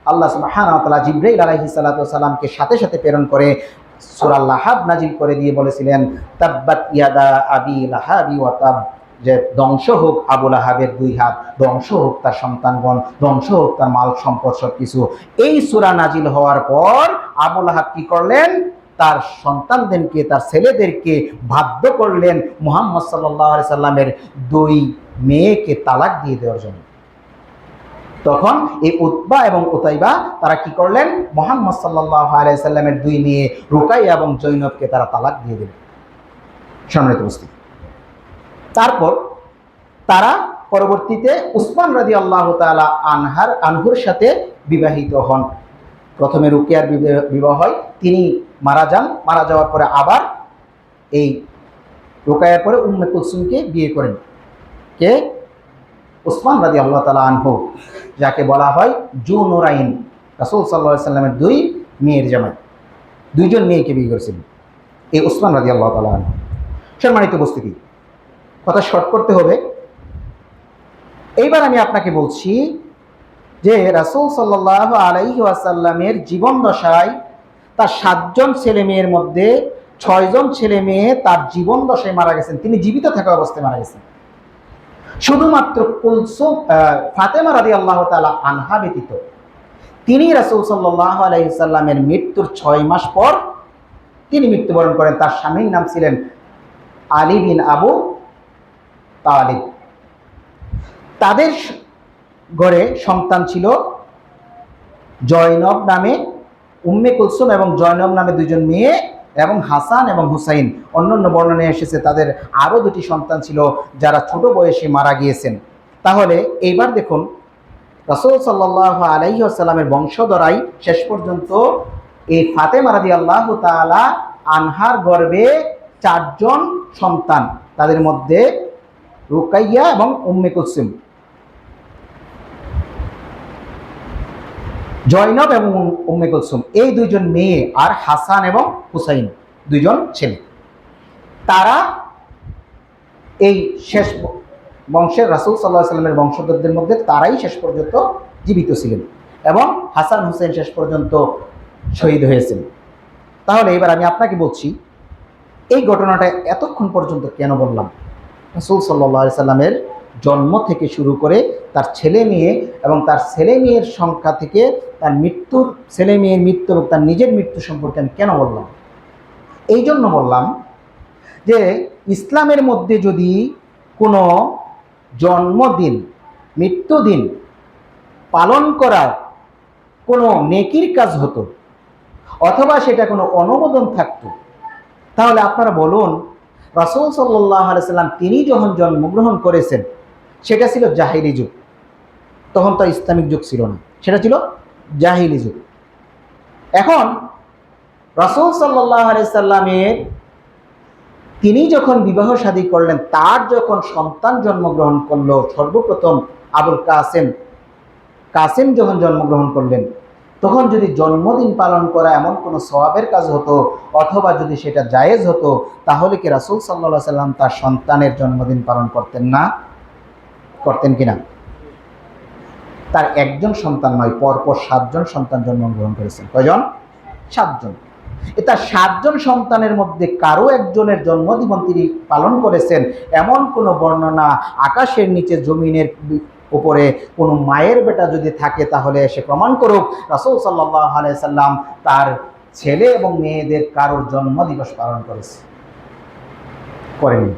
আল্লাহ সুবহানাহু ওয়া তাআলা জিবরাইল আলাইহিস সালাতু ওয়াস সালামকে সাথে সাথে প্রেরণ করে সূরা লাহাব নাজিল করে দিয়ে বলেছিলেন, তাব্বাত ইয়াদা আবি লাহাবি ওয়া তাব, যে ধ্বংস হোক আবু লাহাবের দুই হাত, ধ্বংস হোক তার সন্তানগণ, ধ্বংস হোক তার মাল সম্পদ সবকিছু। এই সূরা নাজিল হওয়ার পর আবু লাহাব কি করলেন? তার সন্তানদেরকে, তার ছেলেদেরকে বাধ্য করলেন মুহাম্মদ সাল্লাল্লাহু আলাইহি সাল্লামের দুই মেয়েকে তালাক দিয়ে দেওয়ার জন্য। তখন এই উতবা এবং উতাইবা তারা কি করলেন? মুহাম্মদ সাল্লাল্লাহু আলাইহি সাল্লামের দুই মেয়ে রুকাইয়া এবং জৈনবকে তারা তালাক দিয়ে দিলেন। সম্মানিত উপস্থিতি, তারপর তারা পরবর্তীতে উসমান রাদিয়াল্লাহু তাআলা আনহুর সাথে বিবাহিত হন। প্রথমে রুকিয়ার বিবাহ হয়, তিনি মারা যান। মারা যাওয়ার পরে আবার এই রুকায়ার পরে উম্মে কুলসুমকে বিয়ে করেন। কে? উসমান রাদিয়াল্লাহু তাআলা আনহু, যাকে বলা হয় জু নুরাইন, রাসূল সাল্লাল্লাহু আলাইহি সাল্লামের দুই মেয়ের জামাই, দুইজন মেয়েকে বিয়ে করেছিলেন এই উসমান রাদিয়াল্লাহু তাআলা আনহু। সম্মানিত উপস্থিতি, কথা শর্ট করতে হবে। এইবার আমি আপনাকে বলছি যে রাসূল সাল্লাল্লাহু আলাইহি ওয়াসাল্লামের জীবন দশায় তার 7 জন ছেলে মেয়ের মধ্যে 6 জন ছেলে মেয়ে তার জীবন দশায় মারা গেছেন, তিনি জীবিত থাকা অবস্থায় মারা গেছেন। শুধুমাত্র কুলসুম ফাতেমা রাদিয়াল্লাহু তাআলা আনহা ব্যতীত তিনি রাসূল সাল্লাল্লাহু আলাইহি সাল্লামের মৃত্যুর 6 মাস পর তিনি মৃত্যুবরণ করেন। তার স্বামীর নাম ছিলেন আলী বিন আবু তালিব। তাদের ঘরে সন্তান ছিল জয়নব নামে, উম্মে কুলসুম এবং জয়নব নামে দুইজন মেয়ে, এবং হাসান এবং হুসাইন। অন্যান্য বর্ণনায় এসেছে তাদের আরও 2টি সন্তান ছিল যারা ছোট বয়সে মারা গিয়েছেন। তাহলে এইবার দেখুন, রাসূল সাল্লাল্লাহু আলাইহি ওয়াসাল্লামের বংশধরাই শেষ পর্যন্ত এই ফাতেমা রাদিয়াল্লাহু তাআলা আনহার গর্ভে 4 জন সন্তান, তাদের মধ্যে রুকাইয়া এবং উম্মে কুলসুম, জয়নব এবং উম্মে কুলসুম, এই 2 জন মেয়ে, আর হাসান এবং হুসাইন 2 জন ছেলে। তারা এই শেষ বংশের রাসূল সাল্লাল্লাহু আলাইহি ওয়াসাল্লামের বংশধরদের মধ্যে তারাই শেষ পর্যন্ত জীবিত ছিলেন, এবং হাসান হুসাইন শেষ পর্যন্ত শহীদ হয়েছেন। তাহলে এবার আমি আপনাকে বলছি এই ঘটনাটা এতক্ষণ পর্যন্ত কেন বললাম। রাসূল সাল্লাল্লাহু আলাইহি ওয়াসাল্লামের জন্ম থেকে শুরু করে তার ছেলে মেয়ে এবং তার ছেলে মেয়ের সংখ্যা থেকে তার মৃত্যুর, ছেলে মেয়ের মৃত্যু এবং তার নিজের মৃত্যু সম্পর্কে আমি কেন বললাম? এই জন্য বললাম যে ইসলামের মধ্যে যদি কোনো জন্মদিন, মৃত্যুদিন পালন করার কোনো নেকির কাজ হতো, অথবা সেটা কোনো অনুমোদন থাকতো, তাহলে আপনারা বলুন, রাসূল সাল্লাল্লাহু আলাইহি সাল্লাম তিনি যখন জন্মগ্রহণ করেছেন সেটা ছিল জাহিলি যুগ, তখন তো ইসলামিক যুগ ছিল না, সেটা ছিল জাহিলি যুগ। এখন রাসূল সাল্লাল্লাহু আলাইহি সাল্লামের তিনি যখন বিবাহ শাদী করলেন, তার যখন সন্তান জন্মগ্রহণ করলো, সর্বপ্রথম আবুল কাসেম যখন জন্মগ্রহণ করলেন, তখন যদি জন্মদিন পালন করা এমন কোনো সওয়াবের কাজ হতো, অথবা যদি সেটা জায়েজ হতো, তাহলে কি রাসূল সাল্লাল্লাহু আলাইহি সাল্লাম তার সন্তানের জন্মদিন পালন করতেন না? করতেন কিনা? তার একজন সন্তান নয়, পরপর 7 জন সন্তান জন্মগ্রহণ করেছেন। কয়জন? 7 জন। এটা 7 জন সন্তানের মধ্যে কারো একজনের জন্মদিন তিনি পালন করেছেন এমন কোনো বর্ণনা আকাশের নিচে জমিনের উপরে কোনো মায়ের বেটা যদি থাকে, তাহলে এসে প্রমাণ করুক রাসূল সাল্লাল্লাহু আলাইহি সাল্লাম তার ছেলে এবং মেয়েদের কারোর জন্মদিবস পালন করেছে? করেননি।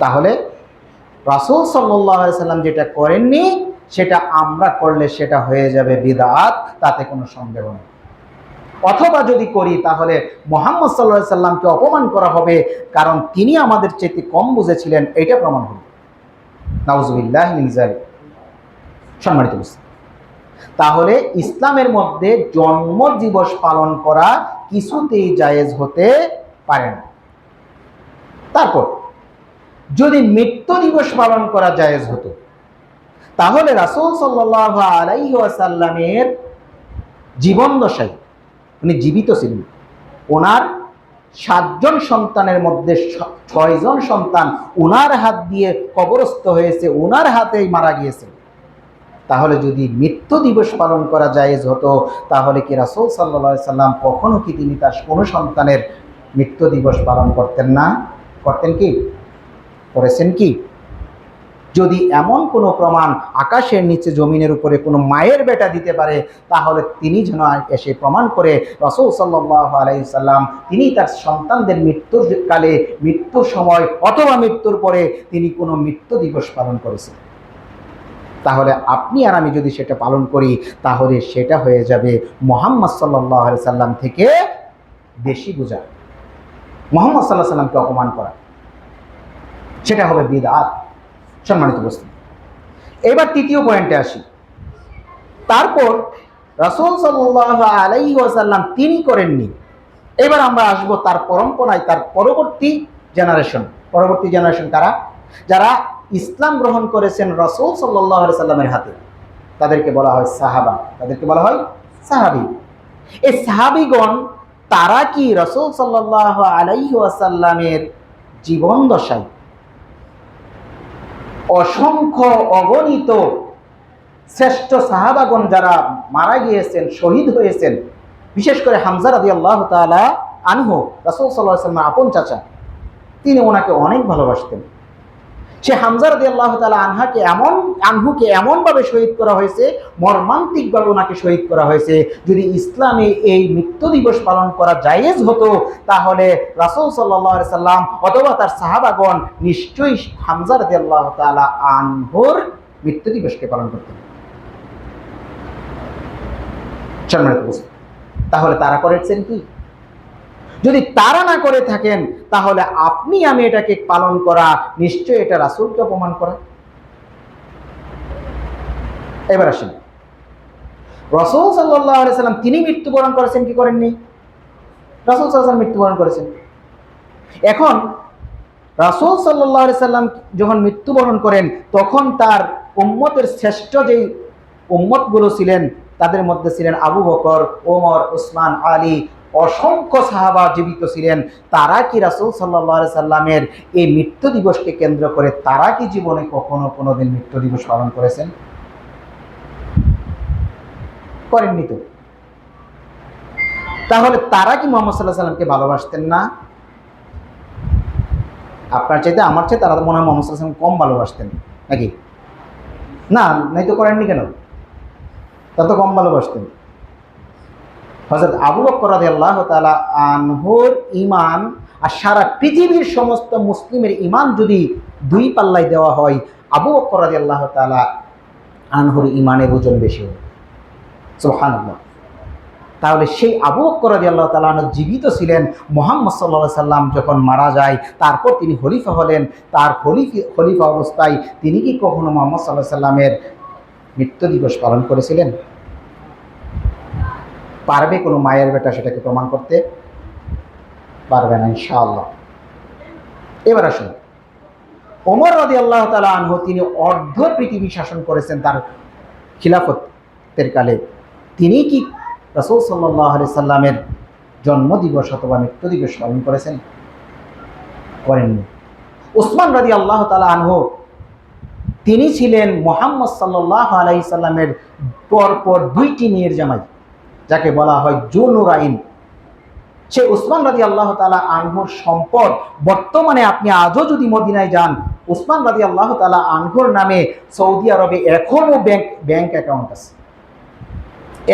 তাহলে রাসূল সাল্লাল্লাহু আলাইহি সাল্লাম যেটা করেননি সেটা আমরা করলে সেটা হয়ে যাবে বিদআত, তাতে কোনো সন্দেহ নেই। অথবা যদি করি তাহলে মুহাম্মদ সাল্লাল্লাহু আলাইহি সাল্লামকে অপমান করা হবে, কারণ তিনি আমাদের চেয়ে কম বুঝেছিলেন, এটা প্রমাণ হবে। নাউযুবিল্লাহি মিন যালিক। সম্মানিত উপস্থিতি, তাহলে ইসলামের মধ্যে জন্মদিবস পালন করা কিছুতেই জায়েজ হতে পারে না। তারপর যদি মৃত্যু দিবস পালন করা জায়েজ হতো, তাহলে রাসূল সাল্লাল্লাহু আলাইহি ওয়াসাল্লামের জীবন দশায়, উনি জীবিত ছিলেন, ওনার 7 জন সন্তানের মধ্যে 6 জন সন্তান ওনার হাত দিয়ে কবরস্থ হয়েছে, ওনার হাতেই মারা গিয়েছে। তাহলে যদি মৃত্যু দিবস পালন করা জায়েজ হতো, তাহলে কি রাসূল সাল্লাল্লাহু আলাইহি সাল্লাম কখনো কি তিনি তার কোনো সন্তানের মৃত্যু দিবস পালন করতেন না? করতেন কি? করেছেন কি? যদি এমন কোনো প্রমাণ আকাশের নিচে জমিনের উপরে কোনো মায়ের বেটা দিতে পারে, তাহলে তিনি যেন এসে প্রমাণ করে রাসূল সাল্লাল্লাহু আলাইহি সাল্লাম তিনি তার সন্তানদের মৃত্যুর কালে, মৃত্যুর সময় অথবা মৃত্যুর পরে তিনি কোনো মৃত্যু দিবস পালন করেছেন। তাহলে আপনি আর আমি যদি সেটা পালন করি, তাহলে সেটা হয়ে যাবে মুহাম্মদ সাল্লাল্লাহু আলাইহি সাল্লাম থেকে বেশি বোঝা, মুহাম্মদ সাল্লাল্লাহু আলাইহি সাল্লামকে অপমান করা, সেটা হবে বিদআত। সম্মানিত উপস্থিতি, এবার তৃতীয় পয়েন্টে আসি। তারপর রাসূল সাল্লাল্লাহু আলাইহি ওয়াসাল্লাম তিনি করেননি। এবার আমরা আসব তার পরম্পরায়, তার পরবর্তী জেনারেশন কারা? যারা ইসলাম গ্রহণ করেছেন রাসূল সাল্লাল্লাহু আলাইহি সাল্লামের হাতে, তাদেরকে বলা হয় সাহাবা, তাদেরকে বলা হয় সাহাবী। এই সাহাবীগণ তারা কি রাসূল সাল্লাল্লাহু আলাইহি ওয়াসাল্লামের জীবন দশায় অসংখ্য অগণিত শ্রেষ্ঠ সাহাবাগণ যারা মারা গিয়েছেন, শহীদ হয়েছেন, বিশেষ করে হামজা রাদিয়াল্লাহু তাআলা আনহু, রাসূল সাল্লাল্লাহু আলাইহি ওয়াসাল্লামের আপন চাচা, তিনি ওনাকে অনেক ভালোবাসতেন। সে হামজা রাদিয়াল্লাহু তাআলা আনহুকে এমনভাবে শহীদ করা হয়েছে, মর্মান্তিকভাবে ওনাকে শহীদ করা হয়েছে। যদি ইসলামে এই মৃত্যু দিবস পালন করা জায়েজ হতো, তাহলে রাসূল সাল্লাল্লাহু আলাইহি সাল্লাম অথবা তার সাহাবাগণ নিশ্চয়ই হামজা রাদিয়াল্লাহু তাআলা আনহুর মৃত্যু দিবসকে পালন করতেন। তাহলে তারা করেছেন কি? যদি তারা না করে থাকেন, তাহলে আপনি আমি এটাকে পালন করা নিশ্চয়ই এটা রাসূলকে অপমান করা। এবার আসেন, রাসূল সাল্লাল্লাহু আলাইহি সাল্লাম তিনি মৃত্যুবরণ করেছেন কি করেননি? রাসূল সাল্লাল্লাহু আলাইহি সাল্লাম মৃত্যুবরণ করেছেন। এখন রাসূল সাল্লাল্লাহু আলাইহি সাল্লাম যখন মৃত্যুবরণ করেন, তখন তার উম্মতের শ্রেষ্ঠ যেই উম্মতগুলো ছিলেন, তাদের মধ্যে ছিলেন আবু বকর, ওমর, উসমান, আলী, অসংখ্য সাহাবা জীবিত ছিলেন। তারা কি রাসূল সাল্লাল্লাহু আলাইহি সাল্লামের এই মৃত্যু দিবসকে কেন্দ্র করে তারা কি জীবনে কখনো কোনোদিন মৃত্যু দিবস পালন করেছেন? করেননি তো। তাহলে তারা কি মুহাম্মদ সাল্লাল্লাহু আলাইহি সাল্লামকে ভালোবাসতেন না? আপনার চাইতে আমার চাইতে তারা মনে হয় মুহাম্মদ সাল্লাল্লাহু আলাইহি সাল্লাম কম ভালোবাসতেন নাকি? না, নাই তো করেননি কেন? তারা তো কম ভালোবাসতেন। হযরত আবু বকর রাদিয়াল্লাহু তাআলা আনহুর ঈমান আর সারা পৃথিবীর সমস্ত মুসলিমের ঈমান যদি দুই পাল্লায় দেওয়া হয়, আবু বকর রাদিয়াল্লাহু তাআলা আনহুর ঈমানের ওজন বেশি হবে। সুবহানাল্লাহ। তাহলে সেই আবু বকর রাদিয়াল্লাহু তাআলা আনহু জীবিত ছিলেন, মুহাম্মদ সাল্লাল্লাহু আলাইহি সাল্লাম যখন মারা যায়, তারপর তিনি খলিফা হলেন। তার খলিফা অবস্থায় তিনি কি কখনো মুহাম্মদ সাল্লাল্লাহু আলাইহি সাল্লামের মৃত্যু দিবস পালন করেছিলেন? পারবে কোনো মায়ের বেটা সেটাকে প্রমাণ করতে? পারবে না ইনশাআল্লাহ। এবার আসুন, ওমর রাদিয়াল্লাহু তাআলা আনহু তিনি অর্ধ পৃথিবী শাসন করেছেন তার খিলাফতের কালে। তিনি কি রাসূল সাল্লাল্লাহু আলাইহি সাল্লামের জন্মদিবস অথবা মৃত্যু দিবস পালন করেছেন? করেননি। উসমান রাদিয়াল্লাহু তাআলা আনহু তিনি ছিলেন মুহাম্মদ সাল্লাল্লাহু আলাইহি সাল্লামের পরপর 2টি মেয়ের জামাই, যাকে বলা হয় জুনুরাইন। সে উসমান রাদিয়াল্লাহু তাআলা আনহুর সম্পদ বর্তমানে আপনি আজও যদি মদিনায় যান, উসমান রাদিয়াল্লাহু তাআলা আনহুর নামে সৌদি আরবে এখনো ব্যাংক অ্যাকাউন্ট আছে।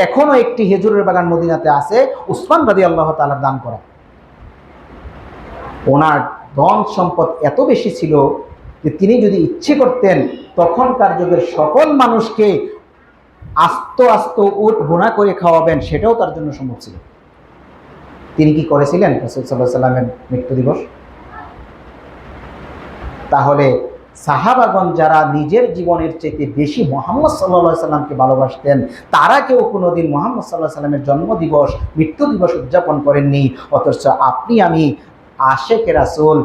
এখনো একটি খেজুরের বাগান মদিনাতে আছে উসমান রাদিয়াল্লাহু তাআলার দান করা। ওনার ধন সম্পদ এত বেশি ছিল যে তিনি যদি ইচ্ছে করতেন, তখনকার যুগের সকল মানুষকে আস্ত আস্ত উট ভুনা করে খাওয়াবেন, সেটাও তার জন্য সম্ভব ছিল। তিনি কি করেছিলেন রাসূল সাল্লাল্লাহু আলাইহি সাল্লামের মৃত্যু দিবস? তাহলে সাহাবাগণ যারা নিজের জীবনের চেয়ে বেশি মুহাম্মদ সাল্লাল্লাহু আলাইহি সাল্লামকে ভালোবাসতেন, তারা কেউ কোনোদিন মুহাম্মদ সাল্লাল্লাহু আলাইহি সাল্লামের জন্মদিবস, মৃত্যু দিবস উদযাপন করেননি। অথচ আপনি আমি আশেকে রাসূল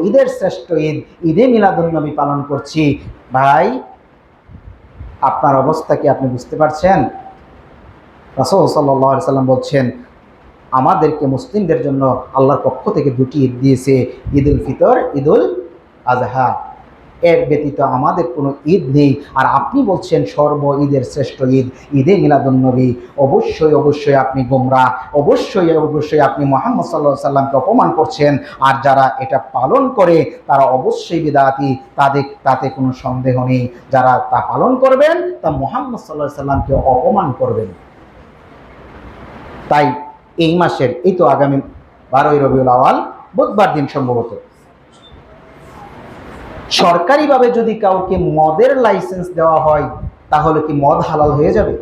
ঈদের শ্রেষ্ঠ ঈদ, ঈদে মিলাদুন্নবী পালন করছি। ভাই, আপনার অবস্থা কি আপনি বুঝতে পারছেন? রাসূল সাল্লাল্লাহু আলাইহি সাল্লাম বলছেন, আমাদেরকে মুসলিমদের জন্য আল্লাহর পক্ষ থেকে দুটি ঈদ দিয়েছে, ঈদ উল ফিতর, ঈদ উল আজহা। এর ব্যতীত আমাদের কোনো ঈদ নেই। আর আপনি বলছেন সর্ব ঈদের শ্রেষ্ঠ ঈদ ঈদে মিলাদুন্নবী। অবশ্যই অবশ্যই আপনি গোমরা, অবশ্যই অবশ্যই আপনি মুহাম্মদ সাল্লাল্লাহু আলাইহি সাল্লামকে অপমান করছেন। আর যারা এটা পালন করে তারা অবশ্যই বিদআতি, তাতে কোনো সন্দেহ নেই। যারা তা পালন করবেন তা মুহাম্মদ সাল্লাল্লাহু আলাইহি সাল্লামকে অপমান করবেন। তাই এই মাসের, এই তো আগামী 12ই রবিউল আওয়াল, বুধবার দিন সম্ভবত, সরকারিভাবে যদি কাউকে মদের লাইসেন্স দেওয়া হয় তাহলে কি মদ হালাল হয়ে যাবে?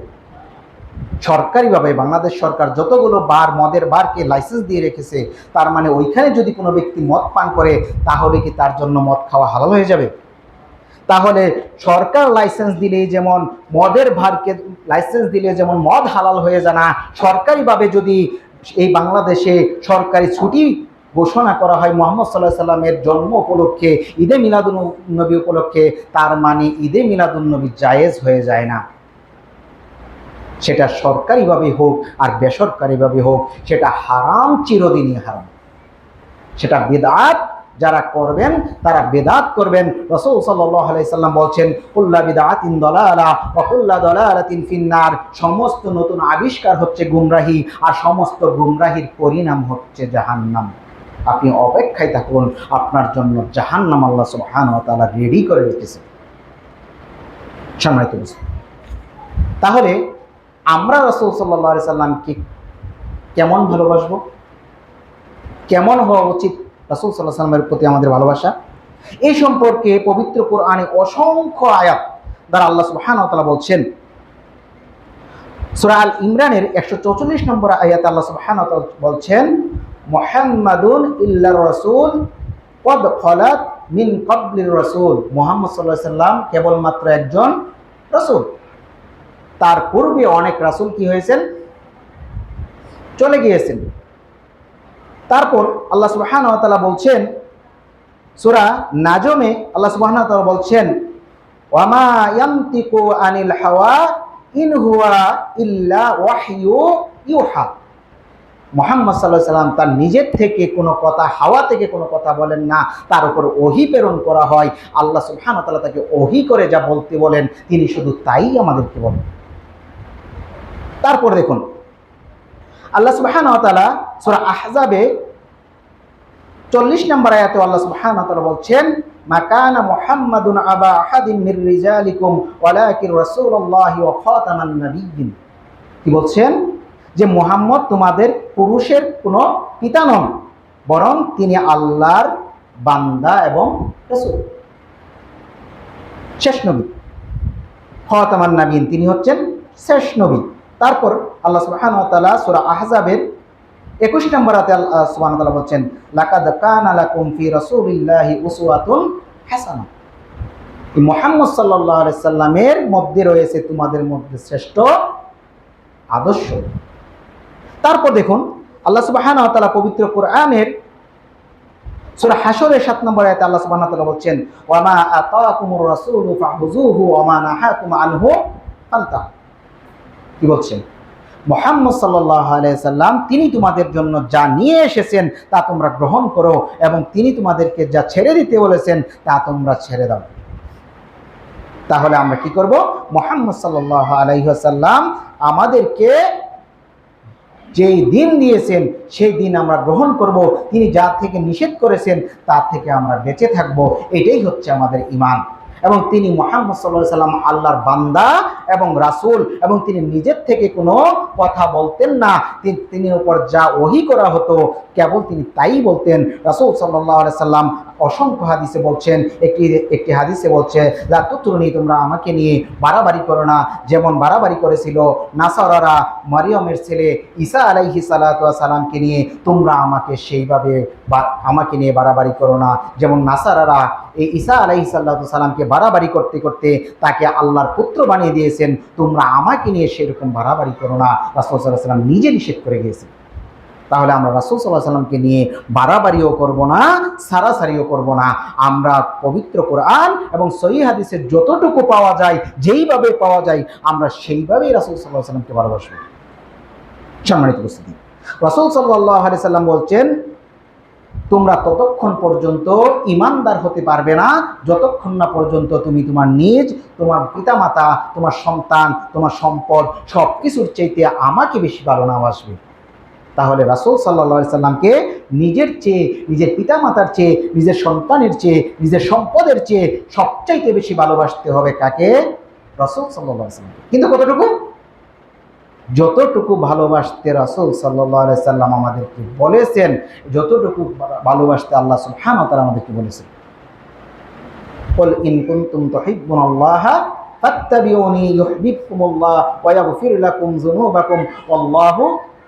সরকারিভাবে বাংলাদেশ সরকার যতগুলো বার, মদের বারকে লাইসেন্স দিয়ে রেখেছে, তার মানে ওইখানে যদি কোনো ব্যক্তি মদ পান করে তাহলে কি তার জন্য মদ খাওয়া হালাল হয়ে যাবে? তাহলে সরকার লাইসেন্স দিলেই যেমন মদের ভারকে লাইসেন্স দিলে যেমন মদ হালাল হয়ে যায় না, সরকারিভাবে যদি এই বাংলাদেশে সরকারি ছুটি ঘোষণা করা হয় মুহাম্মদ সাল্লাল্লাহু আলাইহি সাল্লামের জন্ম উপলক্ষে, ঈদে মিলাদুন্নবী উপলক্ষে, তার মানে ঈদে মিলাদুন্নবী জায়েজ হয়ে যায় না। সেটা সরকারিভাবে হোক আর বেসরকারিভাবে হোক, সেটা হারাম, চিরদিনই হারাম। সেটা বিদআত, যারা করবেন তারা বিদআত করবেন। রাসূল সাল্লাল্লাহু আলাইহি সাল্লাম বলছেন, কুল্লু বিদআতিন দালালাহ ওয়া কুল্লু দালালাতিন ফিন্নার। সমস্ত নতুন আবিষ্কার হচ্ছে গুমরাহি, আর সমস্ত গুমরাহির পরিণাম হচ্ছে জাহান্নাম। আপনি অপেক্ষায় থাকুন, আপনার জন্য জাহান্নাম আল্লাহ সুবহানাহু ওয়া তাআলা রেডি করে রেখেছেন। সম্মানিত মুসলিম, তাহলে আমরা রাসূল সাল্লাল্লাহু আলাইহি সাল্লামকে কেমন ভালোবাসবো? কেমন হওয়া উচিত রাসূল সাল্লাল্লাহু আলাইহি সাল্লামের প্রতি আমাদের ভালোবাসা? এই সম্পর্কে পবিত্র কোরআনে অসংখ্য আয়াত দ্বারা আল্লাহ সুবহানাহু ওয়া তাআলা বলছেন। সূরা আল ইমরানের 144 নম্বর আয়াতে আল্লাহ সুবহানাহু ওয়া তাআলা বলছেন, মুহাম্মাদুন ইল্লার রাসূল ক্বাদ খালাত মিন ক্বাবলির রাসূল। মুহাম্মদ সাল্লাল্লাহু আলাইহি সাল্লাম কেবলমাত্র একজন রাসূল, তার পূর্বে অনেক রাসূল কি হয়েছেন? চলে গিয়েছেন। তারপর আল্লাহ সুবহানাহু ওয়া তাআলা বলছেন সূরা নাজমে, আল্লাহ সুবহানাহু ওয়া তাআলা বলছেন, ওয়া মা ইয়ানতিকু আনিল হাওয়া ইন হুয়া ইল্লা ওয়াহয়ু ইউহা। মুহাম্মদ সাল্লাল্লাহু আলাইহি সাল্লাম তার নিজের থেকে কোনো কথা, হাওয়া থেকে কোনো কথা বলেন না, তার উপর ওহী প্রেরণ করা হয়। আল্লাহ সুবহানাহু ওয়া তাআলা তাকে ওহী করে যা বলতে বলেন তিনি শুধু তাই আমাদেরকে বলেন। তারপর দেখুন আল্লাহ সুবহানাহু ওয়া তাআলা সূরা আহজাবে 40 নম্বর আয়াতে আল্লাহ সুবহানাহু ওয়া তাআলা বলছেন, মা কানা মুহাম্মাদুন আবা আহাদিন মির রিজালিকুম ওয়ালাকিন রাসূলুল্লাহি ওয়া খাতামান নাবিয়্যিন। কি বলছেন? যে মুহাম্মদ তোমাদের পুরুষের কোনো পিতা নন, বরং তিনি আল্লাহর বান্দা এবং রাসূল, শেষ নবী। খাতামান নাবিয়্যিন, তিনি হচ্ছেন শেষ নবী। তারপর আল্লাহ সুবহানাহু ওয়া তাআলা সূরা আহজাবের 21 নম্বর আয়াতে আল্লাহ সুবহানাহু ওয়া তাআলা বলছেন, লাকাদ কানা লাকুম ফি রাসূলিল্লাহি উসওয়াতুন হাসানাহ। মুহাম্মদ সাল্লাল্লাহু আলাইহি সাল্লামের মধ্যে রয়েছে তোমাদের মধ্যে শ্রেষ্ঠ আদর্শ। তারপর দেখুন আল্লাহ সুবহানাহু ওয়া তাআলা পবিত্র কোরআনের সূরা হাশরের 7 নম্বর আয়াতে আল্লাহ সুবহানাহু ওয়া তাআলা বলছেন, ওয়া মা আতাকুমুর রাসূলু ফাহুযুহু ওয়া মা নাহাকুম আনহু ফান্তাহু। কি বলছেন? মুহাম্মদ সাল্লাল্লাহু আলাইহি সাল্লাম তিনি তোমাদের জন্য যা নিয়ে এসেছেন তা তোমরা গ্রহণ করো, এবং তিনি তোমাদেরকে যা ছেড়ে দিতে বলেছেন তা তোমরা ছেড়ে দাও। তাহলে আমরা কি করব? মুহাম্মদ সাল্লাল্লাহু আলাইহি ওয়াসাল্লাম আমাদেরকে যেই দিন দিয়েছেন সেই দিন আমরা গ্রহণ করব, তিনি যা থেকে নিষেধ করেছেন তা থেকে আমরা বেঁচে থাকব। এটাই হচ্ছে আমাদের ঈমান। এবং তিনি মুহাম্মদ সাল্লাল্লাহু আলাইহি সাল্লাম আল্লাহর বান্দা এবং রাসূল, এবং তিনি নিজের থেকে কোনো কথা বলতেন না। তিনি উপর যা ওহী করা হতো কেবল তিনি তাই বলতেন। রাসূল সাল্লাল্লাহু আলাইহি সাল্লাম অসংখ্য হাদিসে বলছেন, একটি হাদিসে বলছে, লা তুতরুনি, তোমরা আমাকে নিয়ে বাড়াবাড়ি করো না, যেমন বাড়াবাড়ি করেছিল নাসারারা মরিয়মের ছেলে ঈসা আলাইহিস সালাতু ওয়াস সালামকে নিয়ে, তোমরা আমাকে সেইভাবে আমাকে নিয়ে বাড়াবাড়ি করো না। যেমন নাসারারা এই ঈসা আলাইহিস সালাতু ওয়াস সালামকে বাড়াবাড়ি করতে করতে তাকে আল্লাহর পুত্র বানিয়ে দিয়েছেন, তোমরা আমাকে নিয়ে সেরকম বাড়াবাড়ি করো না। রাসূল সাল্লাল্লাহু আলাইহি সাল্লাম নিজে নিষেধ করে গিয়েছেন। তাহলে আমরা রাসূল সাল্লাল্লাহু আলাইহি সাল্লামকে নিয়ে বাড়াবাড়িও করব না, সারাসারিও করব না। আমরা পবিত্র কোরআন এবং সহিহ হাদিসে যতটুকু পাওয়া যায়, যেইভাবে পাওয়া যায়, আমরা সেইভাবেই রাসূল সাল্লাল্লাহু আলাইহি সাল্লামকে ভালোবাসব। সম্মানিত উপস্থিতি, রাসূল সাল্লাল্লাহু আলাইহি সাল্লাম বলছেন, তোমরা ততক্ষণ পর্যন্ত ঈমানদার হতে পারবে না যতক্ষণ না পর্যন্ত তুমি তোমার নিজ, তোমার পিতামাতা, তোমার সন্তান, তোমার সম্পদ সবকিছুর চাইতে আমাকে বেশি ভালোবাসবে। তাহলে রাসূল সাল্লাল্লাহু আলাইহি সাল্লামকে নিজের চেয়ে, নিজের পিতামাতার চেয়ে, নিজের সন্তানের চেয়ে, নিজের সম্পদের চেয়ে সবচাইতে বেশি ভালোবাসতে হবে কাকে? রাসূল সাল্লাল্লাহু আলাইহি সাল্লাম। কিন্তু কতটুকু? যতটুকু ভালোবাসতে রাসূল সাল্লাল্লাহু আলাইহি সাল্লাম আমাদেরকে বলেছেন, যতটুকু ভালোবাসতে আল্লাহ সুবহানাহু ওয়া তাআলা আমাদেরকে বলেছেন। কুল ইন কুনতুম তুহিব্বুনাল্লাহা ফাত্তাবিউনি ইউহিব্বুকুমুল্লাহ ওয়া ইয়াগফির লাকুম যুনুবাকুম ওয়াল্লাহু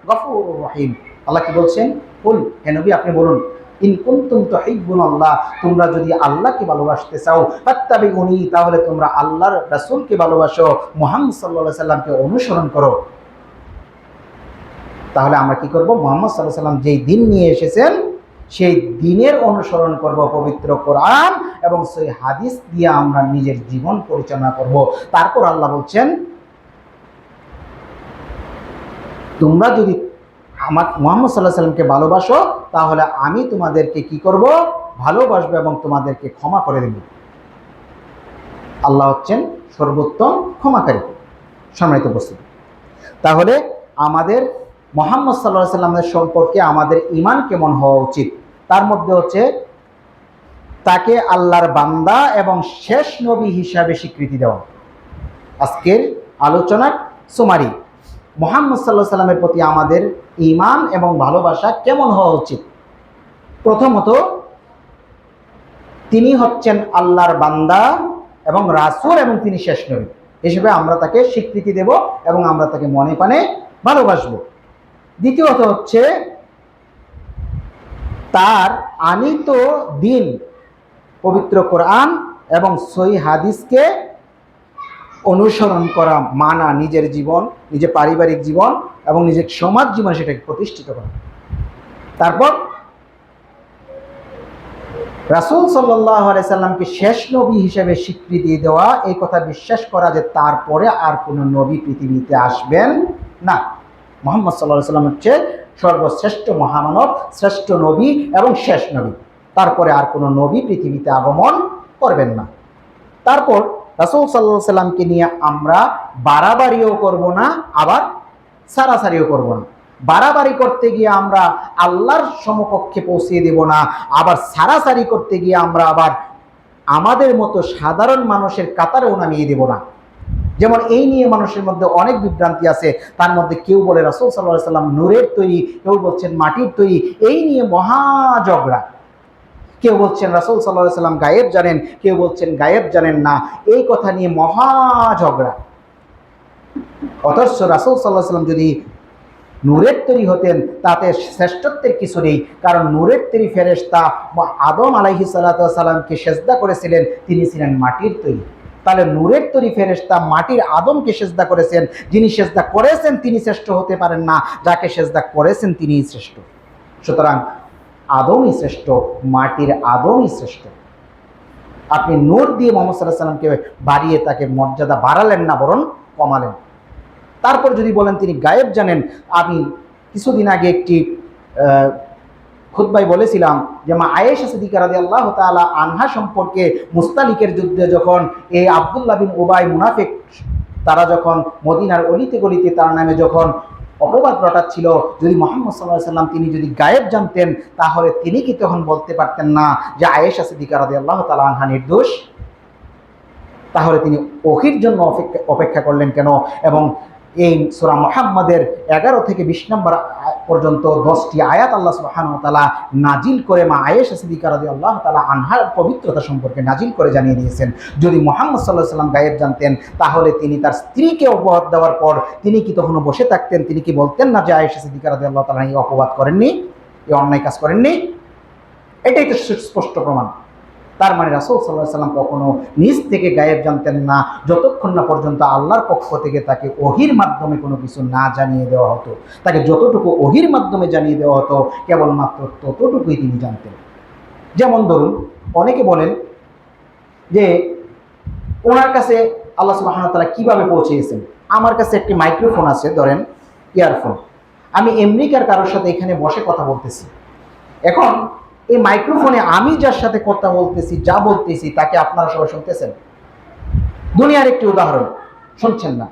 গফুরুর রহিম। আল্লাহ কি বলছেন? কুল, হে নবী আপনি বলুন, ইন কুনতুম তুহিব্বুনাল্লাহ, তোমরা যদি আল্লাহকে ভালোবাসতে চাও, ফাত্তাবিউনি, তাহলে তোমরা আল্লাহর রাসূলকে ভালোবাসো, মুহাম্মদ সাল্লাল্লাহু আলাইহি সাল্লামকে অনুসরণ করো। তাহলে আমরা কি করব? মুহাম্মদ সাল্লাল্লাহু আলাইহি সাল্লাম যেই দিন নিয়ে এসেছেন সেই দিনের অনুসরণ করব, পবিত্র কোরআন এবং সেই হাদিস দিয়ে আমরা নিজের জীবন পরিচালনা করব। তারপর আল্লাহ বলছেন, তোমরা যদি আমার মুহাম্মদ সাল্লাল্লাহু আলাইহি সাল্লামকে ভালোবাসো তাহলে আমি তোমাদেরকে কি করব? ভালোবাসবো এবং তোমাদেরকে ক্ষমা করে দেব। আল্লাহ হচ্ছেন সর্বোত্তম ক্ষমাকারী। সম্মানিত উপস্থিতি, তাহলে আমাদের মুহাম্মদ সাল্লাল্লাহু আলাইহি সাল্লামের সম্পর্কে আমাদের ঈমান কেমন হওয়া উচিত? তার মধ্যে হচ্ছে তাকে আল্লাহর বান্দা এবং শেষ নবী হিসাবে স্বীকৃতি দেওয়া। আজকের আলোচনার সুমারি, মুহাম্মদ সাল্লাল্লাহু আলাইহি সাল্লামের প্রতি আমাদের ঈমান এবং ভালোবাসা কেমন হওয়া উচিত? প্রথমত, তিনি হচ্ছেন আল্লাহর বান্দা এবং রাসূল এবং তিনি শেষ নবী হিসেবে আমরা তাকে স্বীকৃতি দেব এবং আমরা তাকে মনে প্রাণে ভালোবাসবো। দ্বিতীয়ত হচ্ছে তার আনিত দিন, পবিত্র কোরআন এবং সহিহ হাদিসকে অনুসরণ করা, মানা, নিজের জীবন, নিজের পারিবারিক জীবন এবং নিজের সমাজ জীবন সেটাকে প্রতিষ্ঠিত করা। তারপর রাসূল সাল্লাল্লাহু আলাইহি সাল্লামকে শেষ নবী হিসেবে স্বীকৃতি দেওয়া, এই কথা বিশ্বাস করা যে তারপরে আর কোনো নবী পৃথিবীতে আসবেন না। মুহাম্মদ সাল্লাল্লাহু আলাইহি সাল্লাম হচ্ছে সর্বশ্রেষ্ঠ মহামানব, শ্রেষ্ঠ নবী এবং শেষ নবী। তারপরে আর কোনো নবী পৃথিবীতে আগমন করবেন না। তারপর রাসূল সাল্লাল্লাহু আলাইহি সাল্লামকে নিয়ে আমরা বাড়াবাড়িও করব না, আবার সারাসারিও করব না। বাড়াবাড়ি করতে গিয়ে আমরা আল্লাহর সমকক্ষে পৌঁছিয়ে দেব না, আবার সারাসারি করতে গিয়ে আমরা আবার আমাদের মতো সাধারণ মানুষের কাতারেও নামিয়ে দেব না। যেমন এই নিয়ে মানুষের মধ্যে অনেক বিভ্রান্তি আছে। তার মধ্যে কেউ বলে রাসূল সাল্লাল্লাহু আলাইহি সাল্লাম নূরের তৈরি, কেউ বলছেন মাটির তৈরি, এই নিয়ে মহা ঝগড়া। কেউ বলছেন রাসূল সাল্লাল্লাহু আলাইহি সাল্লাম গায়েব জানেন, কেউ বলছেন গায়েব জানেন না, এই কথা নিয়ে মহা ঝগড়া। অথচ রাসূল সাল্লাল্লাহু আলাইহি সাল্লাম যদি নূরের তৈরি হতেন তাতে শ্রেষ্ঠত্বের কিছু নেই, কারণ নূরের তৈরি ফেরেশতা আদম আলাইহিস সালাতু ওয়াস সালামকে সেজদা করেছিলেন, তিনি ছিলেন মাটির তৈরি। তাহলে নূরের তৈরি ফেরেশতা মাটির আদমকে সেজদা করেছেন, যিনি সেজদা করেছেন তিনি শ্রেষ্ঠ হতে পারেন না, যাকে সেজদা করেছেন তিনিই শ্রেষ্ঠ। সুতরাং আদমই শ্রেষ্ঠ, মাটির আদমই শ্রেষ্ঠ। আপনি নূর দিয়ে মুহাম্মদ সাল্লাল্লাহু আলাইহি সাল্লামকে বাড়িয়ে তাকে মর্যাদা বাড়ালেন না, বরং কমালেন। তারপর যদি বলেন তিনি গায়েব জানেন, আমি কিছুদিন আগে একটি খুতবায় বলেছিলাম যে মা আয়েশা সিদ্দিকা রাদিয়াল্লাহু তাআলা আনহা সম্পর্কে মুস্তালিকের যুদ্ধে যখন এই আব্দুল্লাহ বিন উবাই মুনাফিক তারা যখন মদিনার অলিতে গলিতে তার নামে যখন অপবাদ রটাচ্ছিল, যদি মুহাম্মদ সাল্লাল্লাহু আলাইহি সাল্লাম তিনি যদি গায়েব জানতেন তাহলে তিনি কি তখন বলতে পারতেন না যে আয়েশা সিদ্দিকা রাদিয়াল্লাহু তাআলা আনহা নির্দোষ? তাহলে তিনি ওহীর জন্য অপেক্ষা করলেন কেন? এবং এই সূরা মুহাম্মাদের 11 থেকে 20 নম্বর পর্যন্ত 10টি আয়াত আল্লাহ সুবহানাহু ওয়া তাআলা নাজিল করে মা আয়েশা সিদ্দিকা রাদিয়াল্লাহু তাআলা আনহার পবিত্রতা সম্পর্কে নাজিল করে জানিয়ে দিয়েছেন। যদি মুহাম্মদ সাল্লাল্লাহু আলাইহি সাল্লাম গায়েব জানতেন তাহলে তিনি তার স্ত্রীকে অপবাদ দেওয়ার পর তিনি কি তখনও বসে থাকতেন? তিনি কি বলতেন না যে আয়েশা সিদ্দিকা রাদিয়াল্লাহু তাআলা এই অপবাদ করেননি, এই অন্যায় কাজ করেননি? এটাই তো স্পষ্ট প্রমাণ। তার মানে রাসূল সাল্লাল্লাহু আলাইহি সাল্লাম কখনো নিজ থেকে গায়েব জানতেন না যতক্ষণ না পর্যন্ত আল্লাহর পক্ষ থেকে তাকে ওহীর মাধ্যমে কোনো কিছু না জানিয়ে দেওয়া হতো। তাকে যতটুকু ওহীর মাধ্যমে জানিয়ে দেওয়া হতো কেবলমাত্র ততটুকুই তিনি জানতেন। যেমন ধরুন, অনেকে বলেন যে ওনার কাছে আল্লাহ সুবহানাহু ওয়া তাআলা কিভাবে পৌঁছেছেন। আমার কাছে একটি মাইক্রোফোন আছে, ধরেন ইয়ারফোন, আমি আমেরিকার কারোর সাথে এখানে বসে কথা বলতেছি। এখন এই মাইক্রোফোনে আমি যার সাথে কথা বলতেছি, যা বলতেছি, তাকে আপনারা সবাই শুনতেছেন? দুনিয়ার একটি উদাহরণ, শুনছেন না।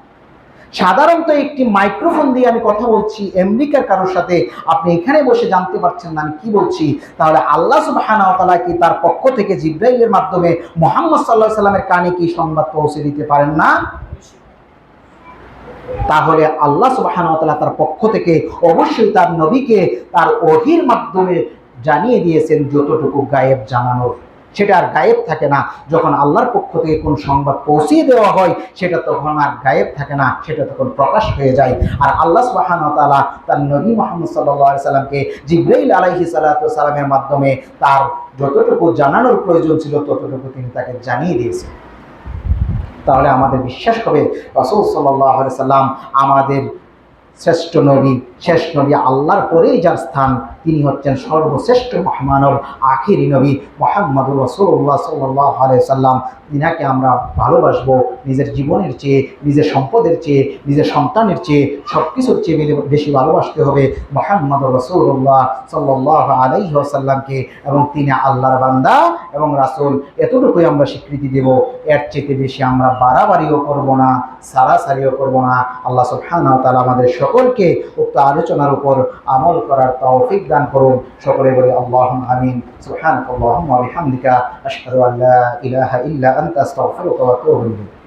সাধারণত একটি মাইক্রোফোন দিয়ে আমি কথা বলছি আমেরিকার কারোর সাথে, আপনি এখানে বসে জানতে পারছেন না আমি কি বলছি। তাহলে আল্লাহ সুবহানাহু ওয়া তাআলা কি তার পক্ষ থেকে জিবরাইলের মাধ্যমে মুহাম্মদ সাল্লাল্লাহু আলাইহি সাল্লামের কানে কি সংবাদ পৌঁছে দিতে পারেন না? তাহলে আল্লাহ সুবহানাহু ওয়া তাআলা তার পক্ষ থেকে অবশ্যই তার নবীকে তার ওহীর মাধ্যমে জানিয়ে দিয়েছেন যতটুকু গায়েব জানানোর। সেটা আর গায়েব থাকে না। যখন আল্লাহর পক্ষ থেকে কোন সংবাদ পৌঁছিয়ে দেওয়া হয় সেটা তখন আর গায়েব থাকে না, সেটা তখন প্রকাশ হয়ে যায়। আর আল্লাহ সুবহানাহু ওয়া তাআলা তার নবী মুহাম্মদ সাল্লাল্লাহু আলাইহি সাল্লামকে জিবরাইল আলাইহিস সালাতু ওয়াস সালামের মাধ্যমে তার যতটুকু জানানোর প্রয়োজন ছিল ততটুকু তিনি তাকে জানিয়ে দিয়েছেন। তাহলে আমাদের বিশ্বাস হবে রাসূল সাল্লাল্লাহু আলাইহি সাল্লাম আমাদের শ্রেষ্ঠ নবী, শেষ নবী, আল্লাহর পরেই যার স্থান, তিনি হচ্ছেন সর্বশ্রেষ্ঠ মহামানব, আখিরি নবী মুহাম্মদুর রাসূলুল্লাহ সাল্লাল্লাহু আলাইহি সাল্লাম। তিনাকে আমরা ভালোবাসবো নিজের জীবনের চেয়ে, নিজের সম্পদের চেয়ে, নিজের সন্তানের চেয়ে, সব কিছুর চেয়ে বেশি ভালোবাসতে হবে মুহাম্মদুর রাসূলুল্লাহ সাল্লাল্লাহু আলাইহি ওয়াসাল্লামকে। এবং তিনি আল্লাহর বান্দা এবং রাসূল, এতটুকুই আমরা স্বীকৃতি দেব। এর চেয়ে বেশি আমরা বাড়াবাড়িও করব না, সারাসারিও করব না। আল্লাহ সুবহানাহু ওয়া তাআলা আমাদের সকলকে উক্ত আলোচনার উপর আমল করার তৌফিক দান করুন। সকলে বলি আল্লাহুম্মা আমিন। সুবহানাকাল্লাহুম্মা ওয়া বিহামদিকা আশহাদু আল্লা ইলাহা ইল্লা আনতা আস্তাগফিরুকা ওয়া আতুবু ইলাইক।